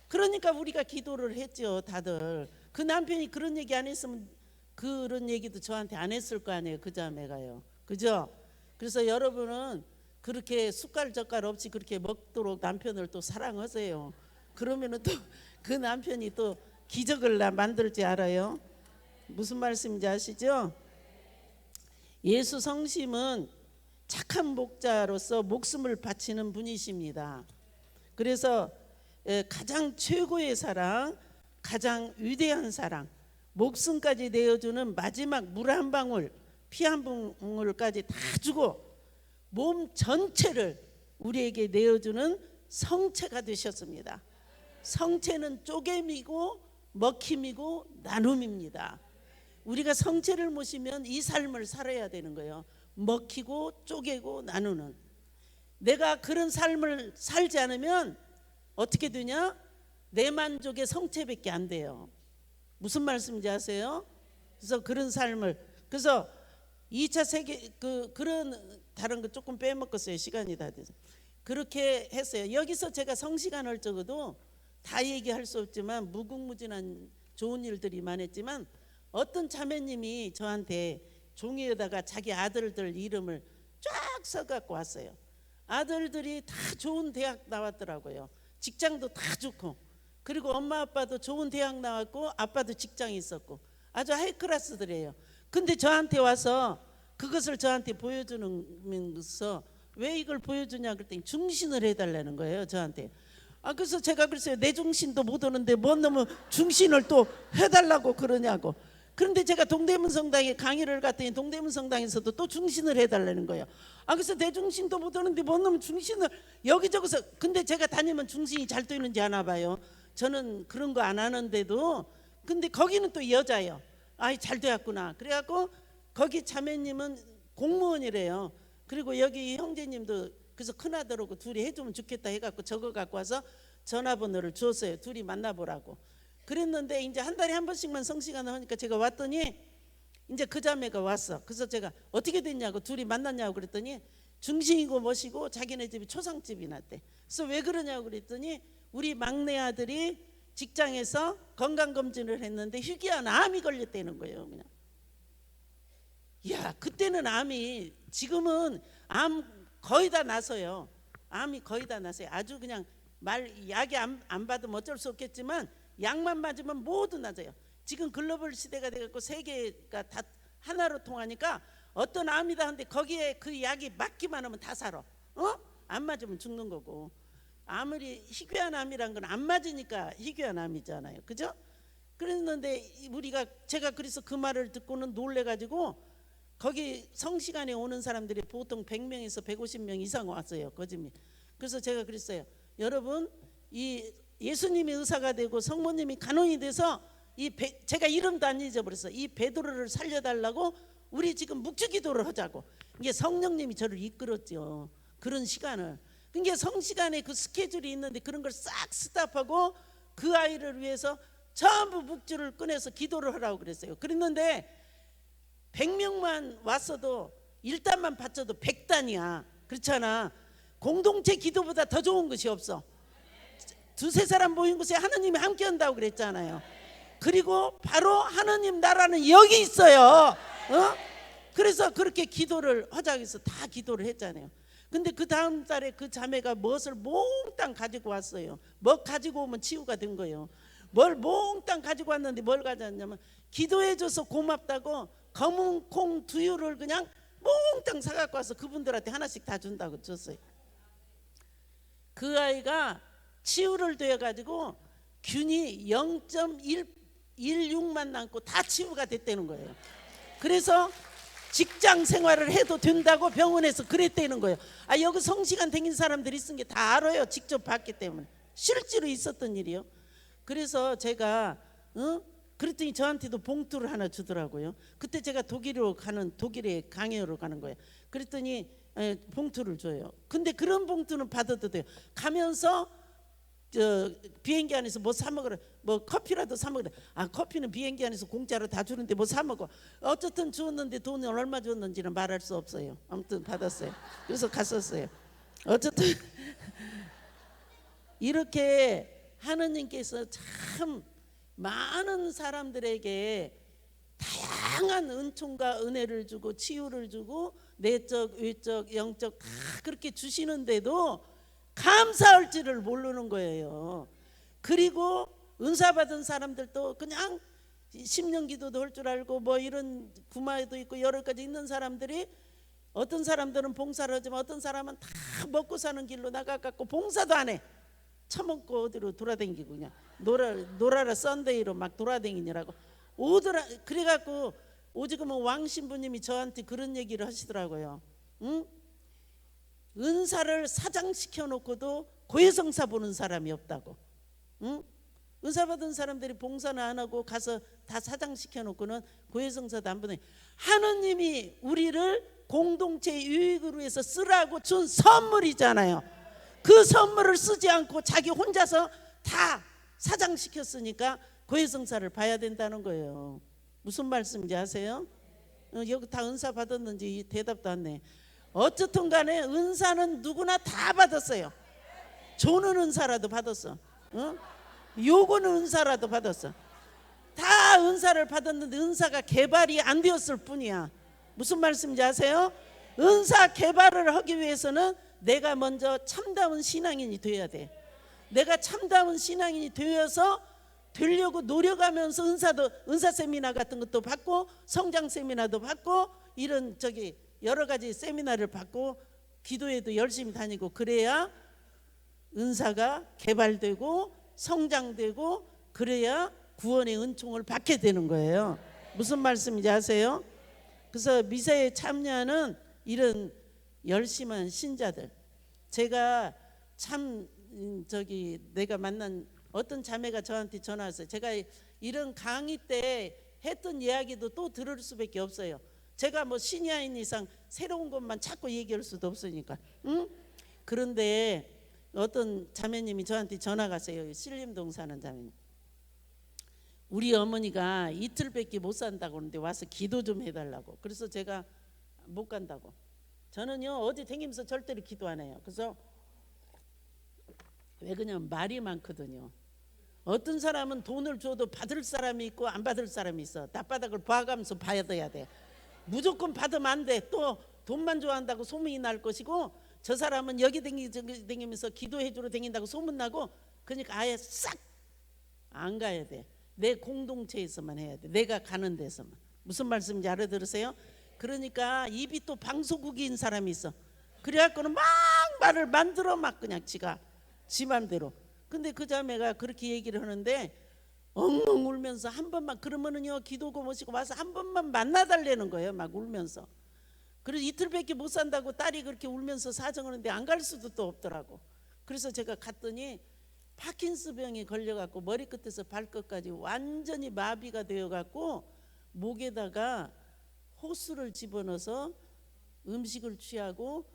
그러니까 우리가 기도를 했죠. 다들. 그 남편이 그런 얘기 안 했으면 그런 얘기도 저한테 안 했을 거 아니에요. 그 자매가요. 그죠? 그래서 여러분은 그렇게 숟갈젓갈 없이 그렇게 먹도록 남편을 또 사랑하세요. 그러면은 또 그 남편이 또 기적을 만들지 알아요. 무슨 말씀인지 아시죠? 예수 성심은 착한 목자로서 목숨을 바치는 분이십니다. 그래서 가장 최고의 사랑, 가장 위대한 사랑, 목숨까지 내어주는 마지막 물 한 방울, 피 한 방울까지 다 주고 몸 전체를 우리에게 내어주는 성체가 되셨습니다. 성체는 쪼개미고 먹힘이고 나눔입니다. 우리가 성체를 모시면 이 삶을 살아야 되는 거예요. 먹히고 쪼개고 나누는. 내가 그런 삶을 살지 않으면 어떻게 되냐? 내 만족의 성체밖에 안 돼요. 무슨 말씀인지 아세요? 그래서 그런 삶을, 그래서 2차 세계 그런 다른 거 조금 빼먹었어요. 시간이 다 돼서. 그렇게 했어요. 여기서 제가 성시간을 적어도 다 얘기할 수 없지만 무궁무진한 좋은 일들이 많았지만 어떤 자매님이 저한테 종이에다가 자기 아들들 이름을 쫙 써갖고 왔어요. 아들들이 다 좋은 대학 나왔더라고요. 직장도 다 좋고, 그리고 엄마 아빠도 좋은 대학 나왔고 아빠도 직장이 있었고 아주 하이클래스들이에요. 근데 저한테 와서 그것을 저한테 보여주면서 왜 이걸 보여주냐 그랬더니 중신을 해달라는 거예요. 저한테. 그래서 제가 그랬어요. 내 중신도 못 오는데 뭔 놈의 중신을 또 해달라고 그러냐고. 그런데 제가 동대문 성당에 강의를 갔더니 동대문 성당에서도 또 중신을 해달라는 거예요. 그래서 내 중신도 못 오는데 뭔 놈의 중신을 여기저기서. 근데 제가 다니면 중신이 잘 되는지 아나 봐요. 저는 그런 거 안 하는데도. 근데 거기는 또 여자예요. 잘 되었구나. 그래갖고 거기 자매님은 공무원이래요. 그리고 여기 형제님도 그래서 큰아들하고 둘이 해주면 좋겠다 해갖고 적어 갖고 와서 전화번호를 줬어요. 둘이 만나보라고. 그랬는데 이제 한 달에 한 번씩만 성시간을 하니까 제가 왔더니 이제 그 자매가 왔어. 그래서 제가 어떻게 됐냐고 둘이 만났냐고 그랬더니 중신이고 뭐시고 자기네 집이 초상집이 났대. 그래서 왜 그러냐고 그랬더니 우리 막내 아들이 직장에서 건강검진을 했는데 희귀한 암이 걸렸다는 거예요. 그냥. 야, 그때는 암이, 지금은 암 거의 다 나서요. 암이 거의 다 나서요. 아주 그냥 약이 안 받으면 어쩔 수 없겠지만 약만 맞으면 모두 나서요. 지금 글로벌 시대가 돼갖고 세계가 다 하나로 통하니까 어떤 암이다 하는데 거기에 그 약이 맞기만 하면 다 살아. 안 맞으면 죽는 거고. 아무리 희귀한 암이란 건 안 맞으니까 희귀한 암이잖아요. 그죠? 그랬는데 제가 그래서 그 말을 듣고는 놀래가지고 거기 성시간에 오는 사람들이 보통 100명에서 150명 이상 왔어요. 거짓말. 그래서 제가 그랬어요. 여러분, 이 예수님이 의사가 되고 성모님이 간원이 돼서 제가 이름도 안 잊어버렸어. 이 베드로를 살려달라고 우리 지금 묵주기도를 하자고. 이게 성령님이 저를 이끌었죠. 그런 시간을. 그러니까 성시간에 그 스케줄이 있는데 그런 걸 싹 스탑하고 그 아이를 위해서 전부 묵주를 꺼내서 기도를 하라고 그랬어요. 그랬는데 100명만 왔어도 1단만 바쳐도 100단이야. 그렇잖아. 공동체 기도보다 더 좋은 것이 없어. 두세 사람 모인 곳에 하나님이 함께 한다고 그랬잖아요. 그리고 바로 하나님 나라는 여기 있어요. 그래서 그렇게 기도를 하자고 해서 다 기도를 했잖아요. 근데 그 다음 달에 그 자매가 무엇을 몽땅 가지고 왔어요. 뭐 가지고 오면 치유가 된 거예요. 뭘 몽땅 가지고 왔는데 뭘 가져왔냐면 기도해줘서 고맙다고 검은 콩 두유를 그냥 몽땅 사갖고 와서 그분들한테 하나씩 다 준다고 줬어요. 그 아이가 치유를 되어가지고 균이 0.16만 남고 다 치유가 됐다는 거예요. 그래서 직장 생활을 해도 된다고 병원에서 그랬다는 거예요. 여기 성시간 댕긴 사람들이 있은 게 다 알아요. 직접 봤기 때문에. 실제로 있었던 일이요. 그래서 제가 그랬더니 저한테도 봉투를 하나 주더라고요. 그때 제가 독일에 강의로 가는 거예요. 그랬더니 봉투를 줘요. 근데 그런 봉투는 받아도 돼요. 가면서 비행기 안에서 뭐 사 먹으라, 뭐 커피라도 사 먹으라. 커피는 비행기 안에서 공짜로 다 주는데 뭐 사 먹어. 어쨌든 주었는데 돈을 얼마 줬는지는 말할 수 없어요. 아무튼 받았어요. 그래서 갔었어요. 어쨌든 이렇게 하느님께서 참 많은 사람들에게 다양한 은총과 은혜를 주고 치유를 주고 내적, 외적, 영적 다 그렇게 주시는데도 감사할 줄을 모르는 거예요. 그리고 은사 받은 사람들도 그냥 심령 기도도 할 줄 알고 뭐 이런 구마에도 있고 여러 가지 있는 사람들이 어떤 사람들은 봉사를 하지만 어떤 사람은 다 먹고 사는 길로 나가갖고 봉사도 안 해. 처먹고 어디로 돌아다니고 그냥 놀아라 썬데이로 막 돌아다니느라고 오더라. 그래갖고 오지금은 왕 신부님이 저한테 그런 얘기를 하시더라고요. 은사를 사장시켜 놓고도 고해성사 보는 사람이 없다고. 은사 받은 사람들이 봉사는 안 하고 가서 다 사장시켜 놓고는 고해성사도 안 보내. 하느님이 우리를 공동체 유익을 위해서 쓰라고 준 선물이잖아요. 그 선물을 쓰지 않고 자기 혼자서 다 사장시켰으니까 고해성사를 봐야 된다는 거예요. 무슨 말씀인지 아세요? 여기 다 은사 받았는지 대답도 안 해. 어쨌든 간에 은사는 누구나 다 받았어요. 조는 은사라도 받았어. 요거는 은사라도 받았어. 다 은사를 받았는데 은사가 개발이 안 되었을 뿐이야. 무슨 말씀인지 아세요? 은사 개발을 하기 위해서는 내가 먼저 참다운 신앙인이 돼야 돼. 내가 참다운 신앙인이 되어서 되려고 노력하면서 은사 세미나 같은 것도 받고 성장 세미나도 받고 이런 여러 가지 세미나를 받고 기도에도 열심히 다니고 그래야 은사가 개발되고 성장되고 그래야 구원의 은총을 받게 되는 거예요. 무슨 말씀인지 아세요? 그래서 미사에 참여하는 이런 열심한 신자들, 제가 참 내가 만난 어떤 자매가 저한테 전화 왔어요. 제가 이런 강의 때 했던 이야기도 또 들을 수밖에 없어요. 제가 뭐 신야인 이상 새로운 것만 자꾸 얘기할 수도 없으니까. 그런데 어떤 자매님이 저한테 전화가 왔어요. 신림동 사는 자매님. 우리 어머니가 이틀밖에 못 산다고 하는데 와서 기도 좀 해달라고. 그래서 제가 못 간다고. 저는요 어디 다니면서 절대로 기도 안 해요. 그래서 왜 그냥 말이 많거든요. 어떤 사람은 돈을 줘도 받을 사람이 있고 안 받을 사람이 있어. 땅바닥을 봐가면서 받아야 돼. 무조건 받으면 안 돼. 또 돈만 좋아한다고 소문이 날 것이고 저 사람은 여기 다니면서 기도해 주러 다닌다고 소문나고 그러니까 아예 싹 안 가야 돼. 내 공동체에서만 해야 돼. 내가 가는 데서만. 무슨 말씀인지 알아들으세요? 그러니까 입이 또 방송국인 사람이 있어. 그래갖고는 막 말을 만들어 막 그냥 지 맘대로. 근데 그 자매가 그렇게 얘기를 하는데 엉엉 울면서 한 번만 그러면은요 기도고 모시고 와서 한 번만 만나달라는 거예요. 막 울면서. 그래서 이틀밖에 못 산다고 딸이 그렇게 울면서 사정하는데 안 갈 수도 또 없더라고. 그래서 제가 갔더니 파킨스 병에 걸려갖고 머리끝에서 발끝까지 완전히 마비가 되어갖고 목에다가 호수를 집어넣어서 음식을 취하고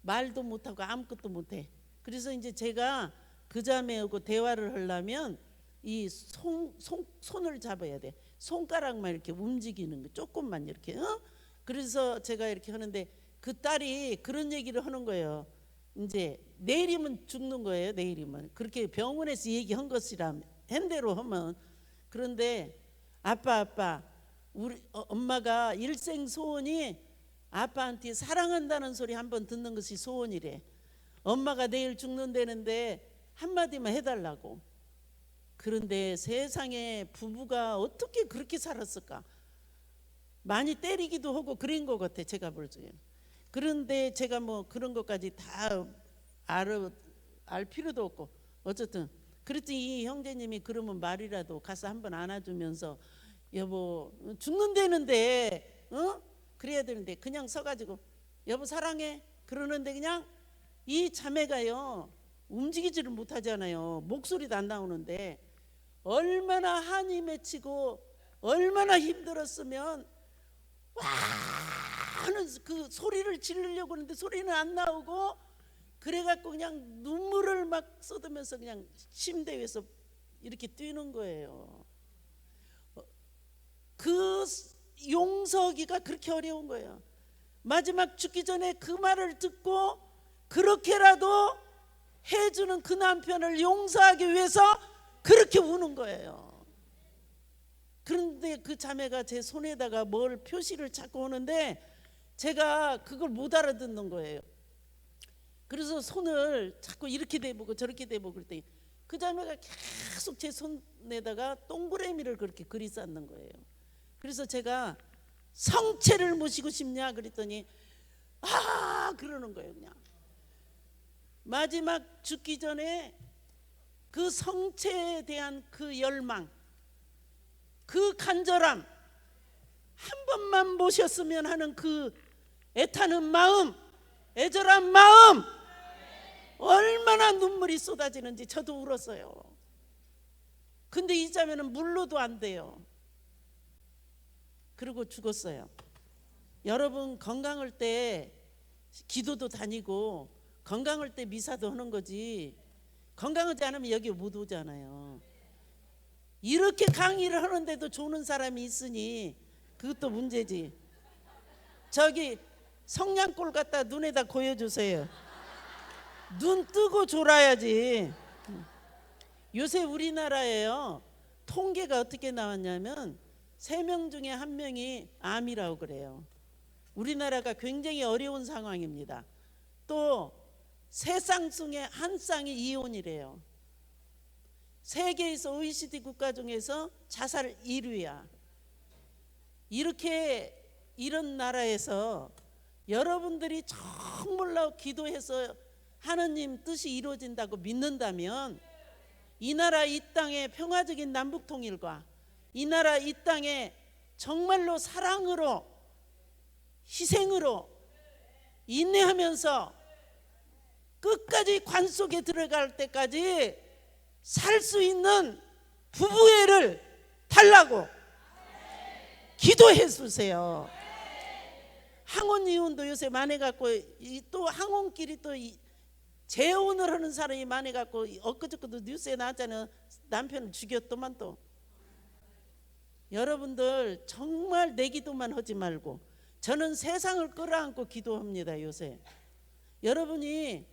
말도 못하고 아무것도 못해. 그래서 이제 제가 그 자매하고 대화를 하려면 이 손을 잡아야 돼. 손가락만 이렇게 움직이는 거 조금만 이렇게. 그래서 제가 이렇게 하는데 그 딸이 그런 얘기를 하는 거예요. 이제 내일이면 죽는 거예요. 내일이면 그렇게 병원에서 얘기한 것이라 한대로 하면. 그런데 아빠 우리 엄마가 일생 소원이 아빠한테 사랑한다는 소리 한번 듣는 것이 소원이래. 엄마가 내일 죽는다는데 한마디만 해달라고. 그런데 세상에 부부가 어떻게 그렇게 살았을까? 많이 때리기도 하고 그런 것 같아, 제가 볼 적에. 그런데 제가 뭐 그런 것까지 다 알 필요도 없고, 어쨌든 그랬더니 이 형제님이 그러면 말이라도 가서 한번 안아주면서, 여보 죽는다는데 그래야 되는데 그냥 서가지고 여보 사랑해 그러는데, 그냥 이 자매가요 움직이지를 못하잖아요. 목소리도 안 나오는데 얼마나 한이 맺히고 얼마나 힘들었으면 와 하는 그 소리를 지르려고 하는데 소리는 안 나오고, 그래갖고 그냥 눈물을 막 쏟으면서 그냥 침대 위에서 이렇게 뛰는 거예요. 그 용서하기가 그렇게 어려운 거예요. 마지막 죽기 전에 그 말을 듣고 그렇게라도 해주는 그 남편을 용서하기 위해서 그렇게 우는 거예요. 그런데 그 자매가 제 손에다가 뭘 표시를 찾고 오는데 제가 그걸 못 알아듣는 거예요. 그래서 손을 자꾸 이렇게 대보고 저렇게 대보고 그랬더니 그 자매가 계속 제 손에다가 동그라미를 그렇게 그리 쌓는 거예요. 그래서 제가 성체를 모시고 싶냐 그랬더니 그러는 거예요. 그냥 마지막 죽기 전에 그 성체에 대한 그 열망, 그 간절함, 한 번만 모셨으면 하는 그 애타는 마음, 애절한 마음, 얼마나 눈물이 쏟아지는지 저도 울었어요. 근데 이 자매는 물로도 안 돼요. 그리고 죽었어요. 여러분 건강할 때 기도도 다니고 건강할 때 미사도 하는 거지, 건강하지 않으면 여기 못 오잖아요. 이렇게 강의를 하는데도 조는 사람이 있으니 그것도 문제지. 저기 성냥골 갖다 눈에다 고여주세요. 눈 뜨고 졸아야지. 요새 우리나라에요 통계가 어떻게 나왔냐면 3명 중에 1명이 암이라고 그래요. 우리나라가 굉장히 어려운 상황입니다. 또 3쌍 중에 1쌍이 이혼이래요. 세계에서 OECD 국가 중에서 자살 1위야. 이런 나라에서 여러분들이 정말로 기도해서 하느님 뜻이 이루어진다고 믿는다면 이 나라 이 땅의 평화적인 남북통일과 이 나라 이 땅에 정말로 사랑으로 희생으로 인내하면서 끝까지 관 속에 들어갈 때까지 살 수 있는 부부애를 달라고 기도해 주세요. 항혼 이혼도 요새 많이 갖고, 또 항혼끼리 또 재혼을 하는 사람이 많이 갖고, 엊그저께도 뉴스에 나왔잖아요. 남편을 죽였더만. 또 여러분들 정말 내 기도만 하지 말고, 저는 세상을 끌어안고 기도합니다. 요새 여러분이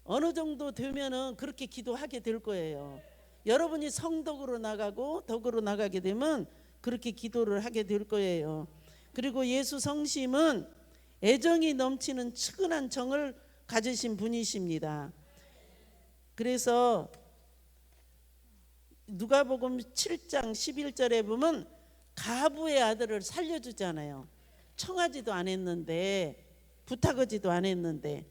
어느 정도 되면은 그렇게 기도하게 될 거예요. 여러분이 성덕으로 나가고 덕으로 나가게 되면 그렇게 기도를 하게 될 거예요. 그리고 예수 성심은 애정이 넘치는 측은한 정을 가지신 분이십니다. 그래서 누가복음 7장 11절에 보면 가부의 아들을 살려주잖아요. 청하지도 않았는데, 부탁하지도 않았는데,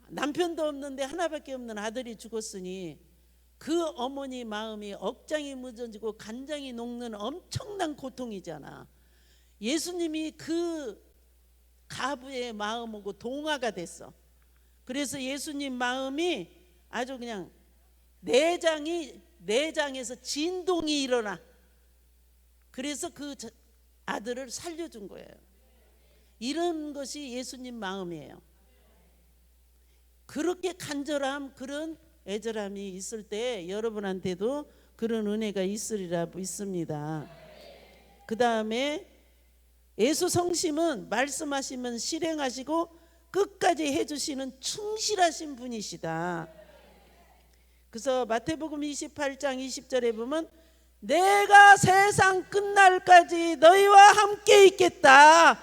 남편도 없는데 하나밖에 없는 아들이 죽었으니 그 어머니 마음이 억장이 무뎌지고 간장이 녹는 엄청난 고통이잖아. 예수님이 그 가부의 마음하고 동화가 됐어. 그래서 예수님 마음이 아주 그냥 내장에서 진동이 일어나. 그래서 그 아들을 살려준 거예요. 이런 것이 예수님 마음이에요. 그렇게 간절함, 그런 애절함이 있을 때 여러분한테도 그런 은혜가 있으리라 믿습니다. 그 다음에 예수 성심은 말씀하시면 실행하시고 끝까지 해주시는 충실하신 분이시다. 그래서 마태복음 28장 20절에 보면 내가 세상 끝날까지 너희와 함께 있겠다.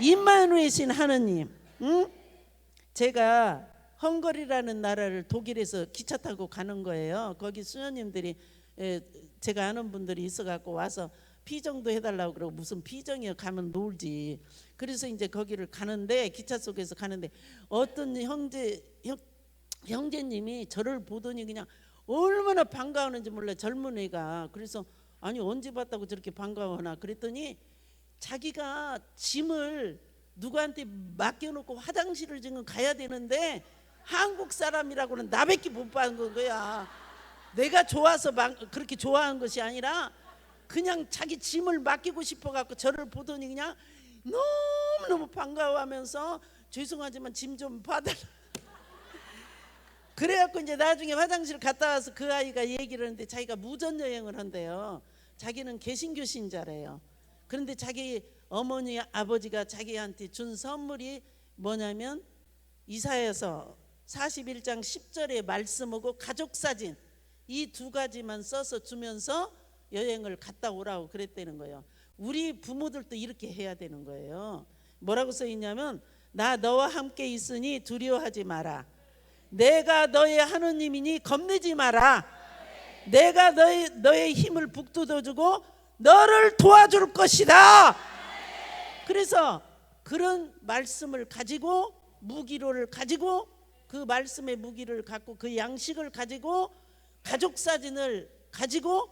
임마누엘이신 하느님. 응? 제가 헝가리라는 나라를 독일에서 기차 타고 가는 거예요. 거기 수녀님들이 제가 아는 분들이 있어갖고 와서 피정도 해달라고 그러고, 무슨 피정이요, 가면 놀지. 그래서 이제 거기를 가는데, 기차 속에서 가는데 어떤 형제님이 저를 보더니 그냥 얼마나 반가워하는지 몰라요, 젊은 애가. 그래서 아니 언제 봤다고 저렇게 반가워하나 그랬더니 자기가 짐을 누구한테 맡겨놓고 화장실을 지금 가야 되는데 한국 사람이라고는 나밖에 못 받은 거야. 내가 좋아서 그렇게 좋아한 것이 아니라 그냥 자기 짐을 맡기고 싶어갖고 저를 보더니 그냥 너무너무 반가워하면서 죄송하지만 짐 좀 받아라. 그래갖고 이제 나중에 화장실 갔다 와서 그 아이가 얘기를 하는데 자기가 무전여행을 한대요. 자기는 개신교 신자래요. 그런데 자기 어머니 아버지가 자기한테 준 선물이 뭐냐면 이사야서 41장 10절의 말씀하고 가족사진, 이 두 가지만 써서 주면서 여행을 갔다 오라고 그랬다는 거예요. 우리 부모들도 이렇게 해야 되는 거예요. 뭐라고 써 있냐면 나 너와 함께 있으니 두려워하지 마라. 내가 너의 하느님이니 겁내지 마라. 내가 너의 힘을 북돋워주고 너를 도와줄 것이다. 그래서 그런 말씀을 가지고, 무기로를 가지고, 그 말씀의 무기를 갖고, 그 양식을 가지고, 가족 사진을 가지고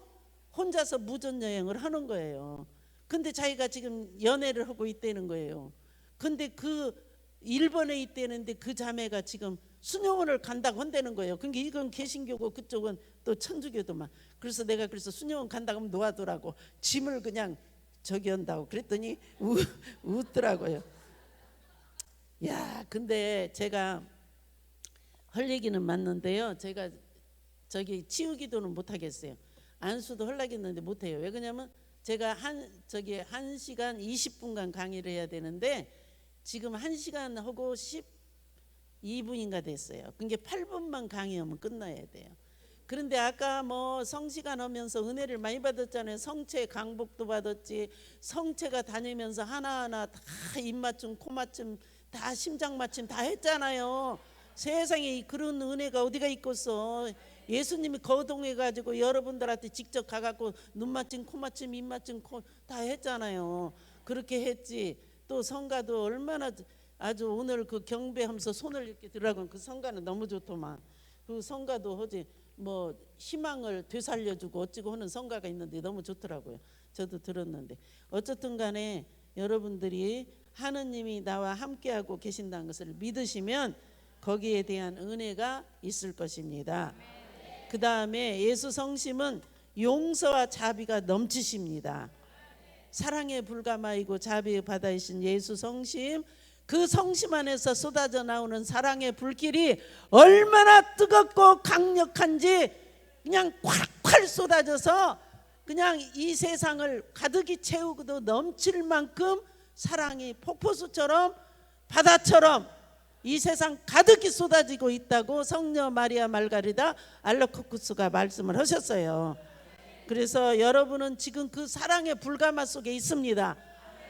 혼자서 무전여행을 하는 거예요. 근데 자기가 지금 연애를 하고 있다는 거예요. 근데 그 일본에 있다는데 그 자매가 지금 수녀원을 간다고 한다는 거예요. 그러니까 이건 개신교고 그쪽은 또 천주교도만. 그래서 내가 수녀원 간다고 하면 놓아두라고 짐을 그냥 저기 한다고 그랬더니 웃더라고요. 야, 근데 제가 할 얘기는 맞는데요, 제가 저기 치유기도는 못 하겠어요. 안수도 하려겠는데 못 해요. 왜 그러냐면 제가 1시간 20분간 강의를 해야 되는데 지금 1시간 하고 12분인가 됐어요. 그게 8분만 강의하면 끝나야 돼요. 그런데 아까 뭐 성시간 하면서 은혜를 많이 받았잖아요. 성체 강복도 받았지. 성체가 다니면서 하나하나 다 입맞춤, 코맞춤, 다 심장맞춤 다 했잖아요. 세상에 그런 은혜가 어디가 있겠어. 예수님이 거동해가지고 여러분들한테 직접 가갖고 눈맞춤, 코맞춤, 입맞춤 다 했잖아요. 그렇게 했지. 또 성가도 얼마나 아주 오늘 그 경배하면서 손을 이렇게 들라고 그 성가는 너무 좋더만. 그 성가도 하지 뭐 희망을 되살려주고 어찌고 하는 성가가 있는데 너무 좋더라고요. 저도 들었는데 어쨌든 간에 여러분들이 하느님이 나와 함께하고 계신다는 것을 믿으시면 거기에 대한 은혜가 있을 것입니다. 그 다음에 예수 성심은 용서와 자비가 넘치십니다. 사랑의 불가마이고 자비의 바다이신 예수 성심, 그 성심 안에서 쏟아져 나오는 사랑의 불길이 얼마나 뜨겁고 강력한지 그냥 콸콸 쏟아져서 그냥 이 세상을 가득히 채우고도 넘칠 만큼 사랑이 폭포수처럼 바다처럼 이 세상 가득히 쏟아지고 있다고 성녀 마리아 말가리다 알라코쿠스가 말씀을 하셨어요. 그래서 여러분은 지금 그 사랑의 불가마 속에 있습니다.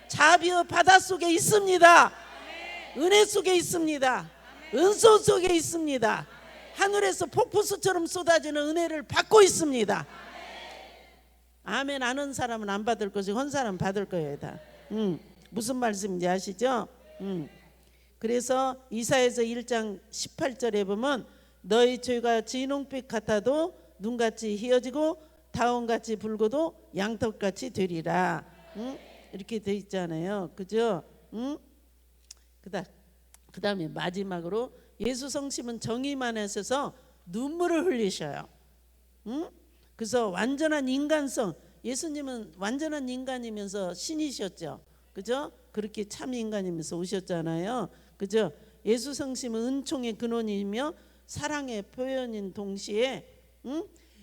자비의 바다 속에 있습니다. 은혜 속에 있습니다. 은소 속에 있습니다. 하늘에서 폭포수처럼 쏟아지는 은혜를 받고 있습니다. 아멘. 아는 사람은 안 받을 것이고 한 사람은 받을 거예요 다. 무슨 말씀인지 아시죠? 그래서 이사야서 1장 18절에 보면 너희 죄가 진홍빛 같아도 눈같이 희어지고 다원같이 붉어도 양털같이 되리라. 이렇게 돼 있잖아요. 그죠? 그 다음에 마지막으로 예수 성심은 정의만 하셔서 눈물을 흘리셔요. 그래서 완전한 인간성, 예수님은 완전한 인간이면서 신이셨죠. 그죠? 그렇게 참 인간이면서 오셨잖아요. 그죠? 예수 성심은 은총의 근원이며 사랑의 표현인 동시에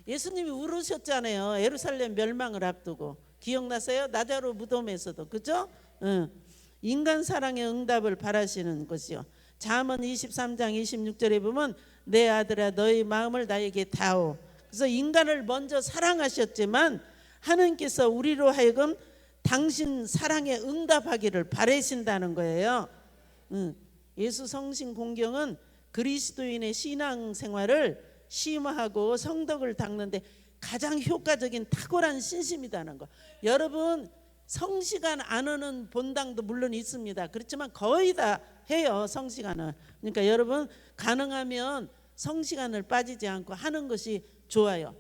예수님이 울으셨잖아요. 예루살렘 멸망을 앞두고. 기억나세요? 나자로 무덤에서도. 그죠? 인간 사랑의 응답을 바라시는 것이요. 잠언 23장 26절에 보면 내 아들아 너의 마음을 나에게 다오. 그래서 인간을 먼저 사랑하셨지만 하느님께서 우리로 하여금 당신 사랑에 응답하기를 바라신다는 거예요. 예수 성신 공경은 그리스도인의 신앙 생활을 심화하고 성덕을 닦는데 가장 효과적인 탁월한 신심이라는 거. 여러분 성시간 안 하는 본당도 물론 있습니다. 그렇지만 거의 다 해요, 성시간을. 그러니까 여러분 가능하면 성시간을 빠지지 않고 하는 것이 좋아요.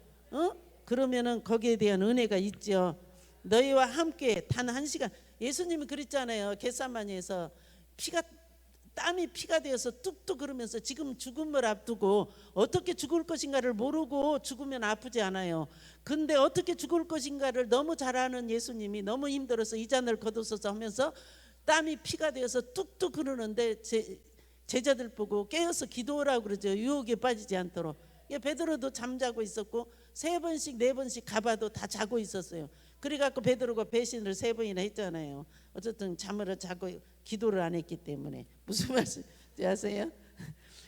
그러면은 거기에 대한 은혜가 있죠. 너희와 함께 단 한 시간. 예수님이 그랬잖아요. 겟세마니에서 땀이 피가 되어서 뚝뚝 흐르면서 지금 죽음을 앞두고 어떻게 죽을 것인가를 모르고 죽으면 아프지 않아요. 근데 어떻게 죽을 것인가를 너무 잘 아는 예수님이 너무 힘들어서 이 잔을 거두소서 하면서 땀이 피가 되어서 뚝뚝 흐르는데 제자들 보고 깨어서 기도하라고 그러죠. 유혹에 빠지지 않도록. 베드로도 잠자고 있었고 3번씩 4번씩 가봐도 다 자고 있었어요. 그래갖고 베드로가 배신을 3번이나 했잖아요. 어쨌든 잠을 자고 기도를 안 했기 때문에. 무슨 말씀인지 아세요?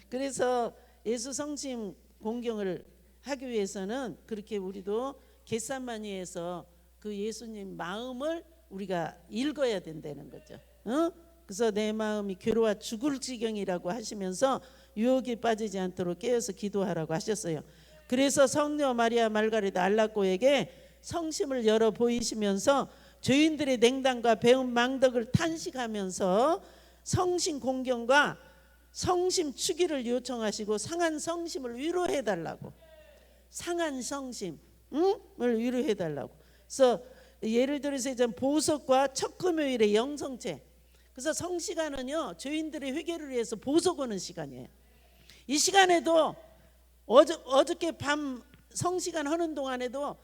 그래서 예수 성심 공경을 하기 위해서는 그렇게 우리도 겟세마니에서 그 예수님 마음을 우리가 읽어야 된다는 거죠. 그래서 내 마음이 괴로워 죽을 지경이라고 하시면서 유혹에 빠지지 않도록 깨어서 기도하라고 하셨어요. 그래서 성녀 마리아 말가리다 알라꼬에게 성심을 열어 보이시면서 죄인들의 냉담과 배운 망덕을 탄식하면서 성심 공경과 성심 추기를 요청하시고 상한 성심을 위로해달라고. 상한 성심을 위로해달라고. 그래서 예를 들어서 이제 보석과 첫 금요일의 영성체. 그래서 성시간은요 죄인들의 회개를 위해서 보석 오는 시간이에요. 이 시간에도 어저께 밤 성시간 하는 동안에도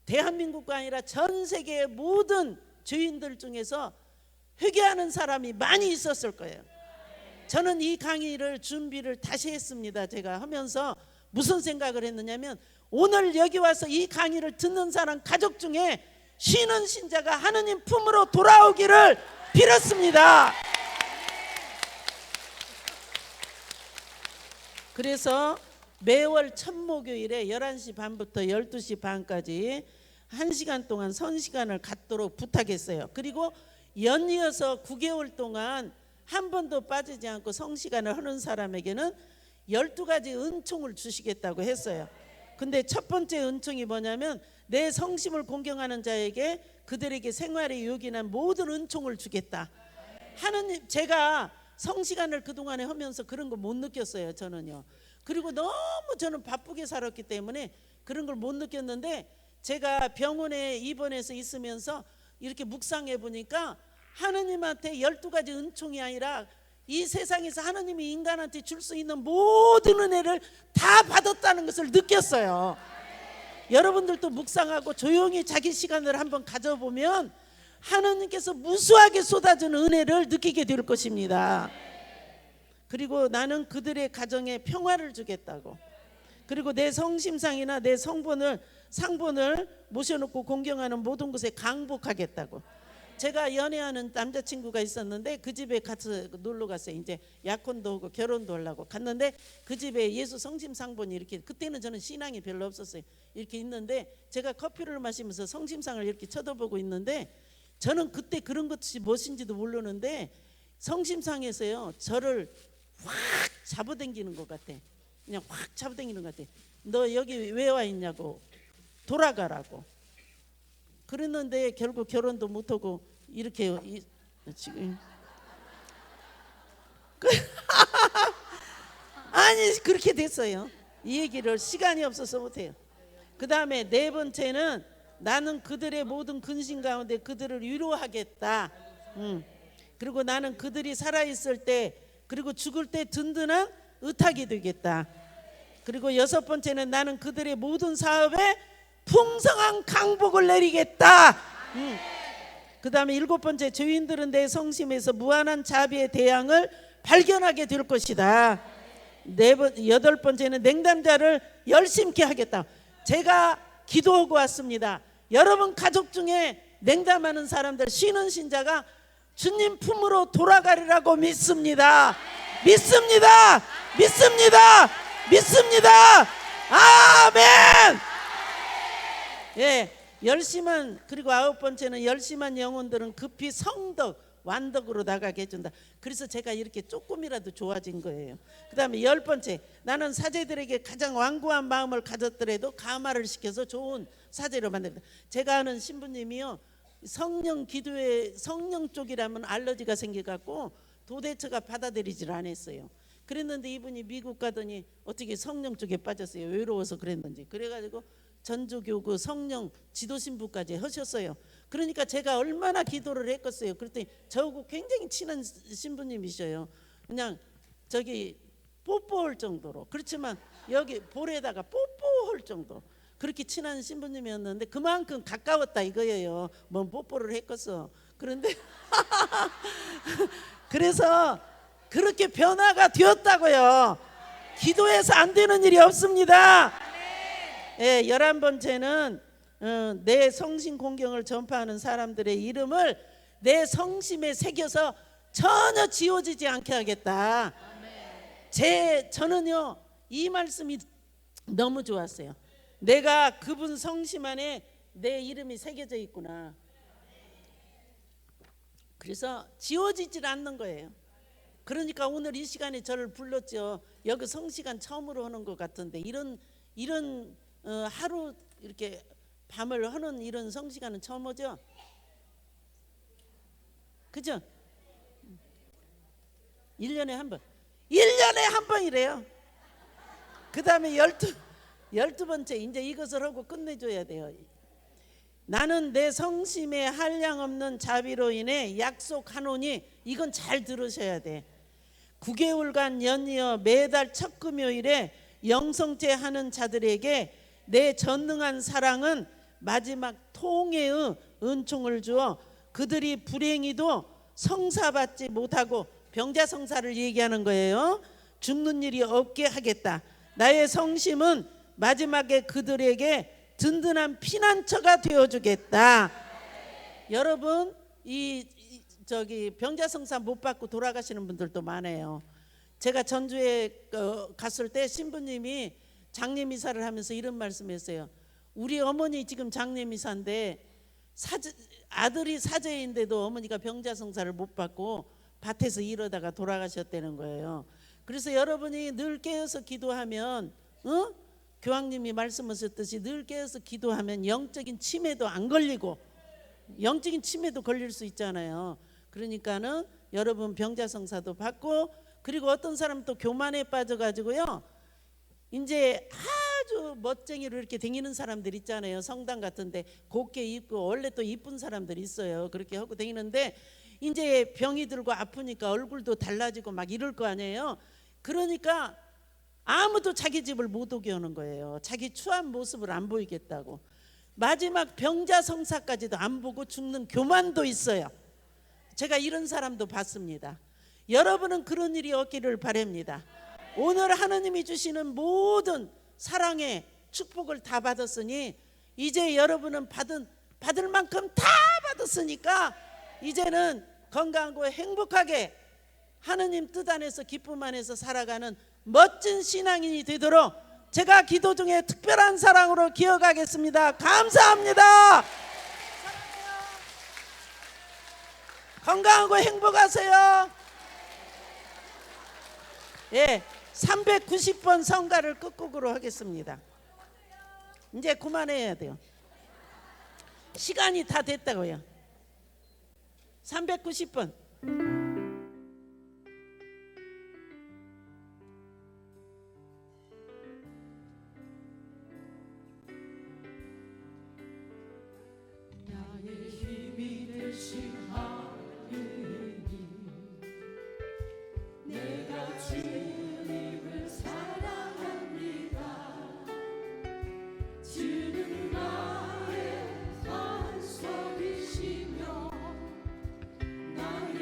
대한민국과 아니라 전 세계의 모든 죄인들 중에서 회개하는 사람이 많이 있었을 거예요. 저는 이 강의를 준비를 다시 했습니다. 제가 하면서 무슨 생각을 했느냐면 오늘 여기 와서 이 강의를 듣는 사람 가족 중에 쉬는 신자가 하느님 품으로 돌아오기를 빌었습니다. 그래서 매월 첫 목요일에 11시 반부터 12시 반까지 1시간 동안 선시간을 갖도록 부탁했어요. 그리고 연이어서 9개월 동안 한 번도 빠지지 않고 성시간을 하는 사람에게는 12가지 은총을 주시겠다고 했어요. 근데 첫 번째 은총이 뭐냐면 내 성심을 공경하는 자에게 그들에게 생활에 유익한 모든 은총을 주겠다. 하느님, 제가 성시간을 그동안에 하면서 그런 거 못 느꼈어요. 저는요. 그리고 너무 저는 바쁘게 살았기 때문에 그런 걸 못 느꼈는데 제가 병원에 입원해서 있으면서 이렇게 묵상해 보니까 하느님한테 12가지 은총이 아니라 이 세상에서 하느님이 인간한테 줄 수 있는 모든 은혜를 다 받았다는 것을 느꼈어요. 여러분들도 묵상하고 조용히 자기 시간을 한번 가져보면 하느님께서 무수하게 쏟아준 은혜를 느끼게 될 것입니다. 그리고 나는 그들의 가정에 평화를 주겠다고. 그리고 내 성심상이나 내 상본을 모셔놓고 공경하는 모든 곳에 강복하겠다고. 제가 연애하는 남자친구가 있었는데 그 집에 같이 놀러 갔어요. 이제 약혼도 하고 결혼도 하려고 갔는데 그 집에 예수 성심상본이 이렇게, 그때는 저는 신앙이 별로 없었어요. 이렇게 있는데 제가 커피를 마시면서 성심상을 이렇게 쳐다보고 있는데 저는 그때 그런 것이 무엇인지도 모르는데 성심상에서요 저를 확 잡아당기는 것 같아. 그냥 확 잡아당기는 것 같아. 너 여기 왜 와 있냐고, 돌아가라고. 그랬는데 결국 결혼도 못하고 이렇게 지금 아니 그렇게 됐어요. 이 얘기를 시간이 없어서 못해요. 그 다음에 네 번째는 나는 그들의 모든 근심 가운데 그들을 위로하겠다. 그리고 나는 그들이 살아있을 때 그리고 죽을 때 든든한 의탁이 되겠다. 그리고 여섯 번째는 나는 그들의 모든 사업에 풍성한 강복을 내리겠다. 그 다음에 일곱 번째, 죄인들은 내 성심에서 무한한 자비의 대양을 발견하게 될 것이다. 여덟 번째는 냉담자를 열심케 하겠다. 제가 기도하고 왔습니다. 여러분 가족 중에 냉담하는 사람들, 쉬는 신자가 주님 품으로 돌아가리라고 믿습니다. 믿습니다. 믿습니다. 믿습니다. 아멘. 예, 열심한, 그리고 9번째는 열심한 영혼들은 급히 성덕 완덕으로 나가게 해준다. 그래서 제가 이렇게 조금이라도 좋아진 거예요. 그 다음에 10번째, 나는 사제들에게 가장 완고한 마음을 가졌더라도 감화를 시켜서 좋은 사제로 만든다. 제가 아는 신부님이요, 성령 기도에 성령 쪽이라면 알러지가 생겨갖고 도대체가 받아들이질 않았어요. 그랬는데 이분이 미국 가더니 어떻게 성령 쪽에 빠졌어요. 외로워서 그랬는지. 그래가지고 전주교 그 성령 지도신부까지 하셨어요. 그러니까 제가 얼마나 기도를 했겠어요. 그랬더니 저하고 굉장히 친한 신부님이셔요. 그냥 저기 뽀뽀할 정도로, 그렇지만 여기 볼에다가 뽀뽀할 정도, 그렇게 친한 신부님이었는데 그만큼 가까웠다 이거예요. 뭐 뽀뽀를 했겠어. 그런데 그래서 그렇게 변화가 되었다고요. 기도해서 안 되는 일이 없습니다. 예, 11번째는 내 성심 공경을 전파하는 사람들의 이름을 내 성심에 새겨서 전혀 지워지지 않게 하겠다. 저는요 이 말씀이 너무 좋았어요. 내가 그분 성심 안에 내 이름이 새겨져 있구나. 그래서 지워지질 않는 거예요. 그러니까 오늘 이 시간에 저를 불렀죠. 여기 성시간 처음으로 하는 것 같은데 이런 하루 이렇게 밤을 하는 이런 성시간은 처음 오죠. 그죠? 1년에 한 번. 1년에 한 번이래요. 그 다음에 12번째 이제 이것을 하고 끝내줘야 돼요. 나는 내 성심에 한량없는 자비로 인해 약속하노니, 이건 잘 들으셔야 돼. 9개월간 연이어 매달 첫 금요일에 영성제 하는 자들에게 내 전능한 사랑은 마지막 통해의 은총을 주어 그들이 불행히도 성사받지 못하고, 병자성사를 얘기하는 거예요. 죽는 일이 없게 하겠다. 나의 성심은 마지막에 그들에게 든든한 피난처가 되어주겠다. 여러분 저기 병자성사 못 받고 돌아가시는 분들도 많아요. 제가 전주에 갔을 때 신부님이 장례미사를 하면서 이런 말씀했어요. 우리 어머니 지금 장례미사인데 아들이 사제인데도 어머니가 병자성사를 못 받고 밭에서 일하다가 돌아가셨다는 거예요. 그래서 여러분이 늘 깨어서 기도하면, 교황님이 말씀하셨듯이 늘 깨어서 기도하면 영적인 치매도 안 걸리고, 영적인 치매도 걸릴 수 있잖아요. 그러니까는 여러분 병자성사도 받고, 그리고 어떤 사람 또 교만에 빠져가지고요, 이제 아주 멋쟁이로 이렇게 다니는 사람들 있잖아요. 성당 같은데 곱게 입고, 원래 또 이쁜 사람들이 있어요. 그렇게 하고 다니는데 이제 병이 들고 아프니까 얼굴도 달라지고 막 이럴 거 아니에요. 그러니까 아무도 자기 집을 못 오게 하는 거예요. 자기 추한 모습을 안 보이겠다고. 마지막 병자성사까지도 안 보고 죽는 교만도 있어요. 제가 이런 사람도 봤습니다. 여러분은 그런 일이 없기를 바랍니다. 오늘 하나님이 주시는 모든 사랑의 축복을 다 받았으니, 이제 여러분은 받을 만큼 다 받았으니까 이제는 건강하고 행복하게 하느님 뜻 안에서 기쁨 안에서 살아가는 멋진 신앙인이 되도록 제가 기도 중에 특별한 사랑으로 기억하겠습니다. 감사합니다. 건강하고 행복하세요. 예, 390번 성가를 끝곡으로 하겠습니다. 이제 그만해야 돼요. 시간이 다 됐다고요. 390번. 나의 힘이 되신 하느님, 내가 주님을 사랑합니다. 주는 나의 반석이시며 나의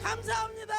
감사합니다.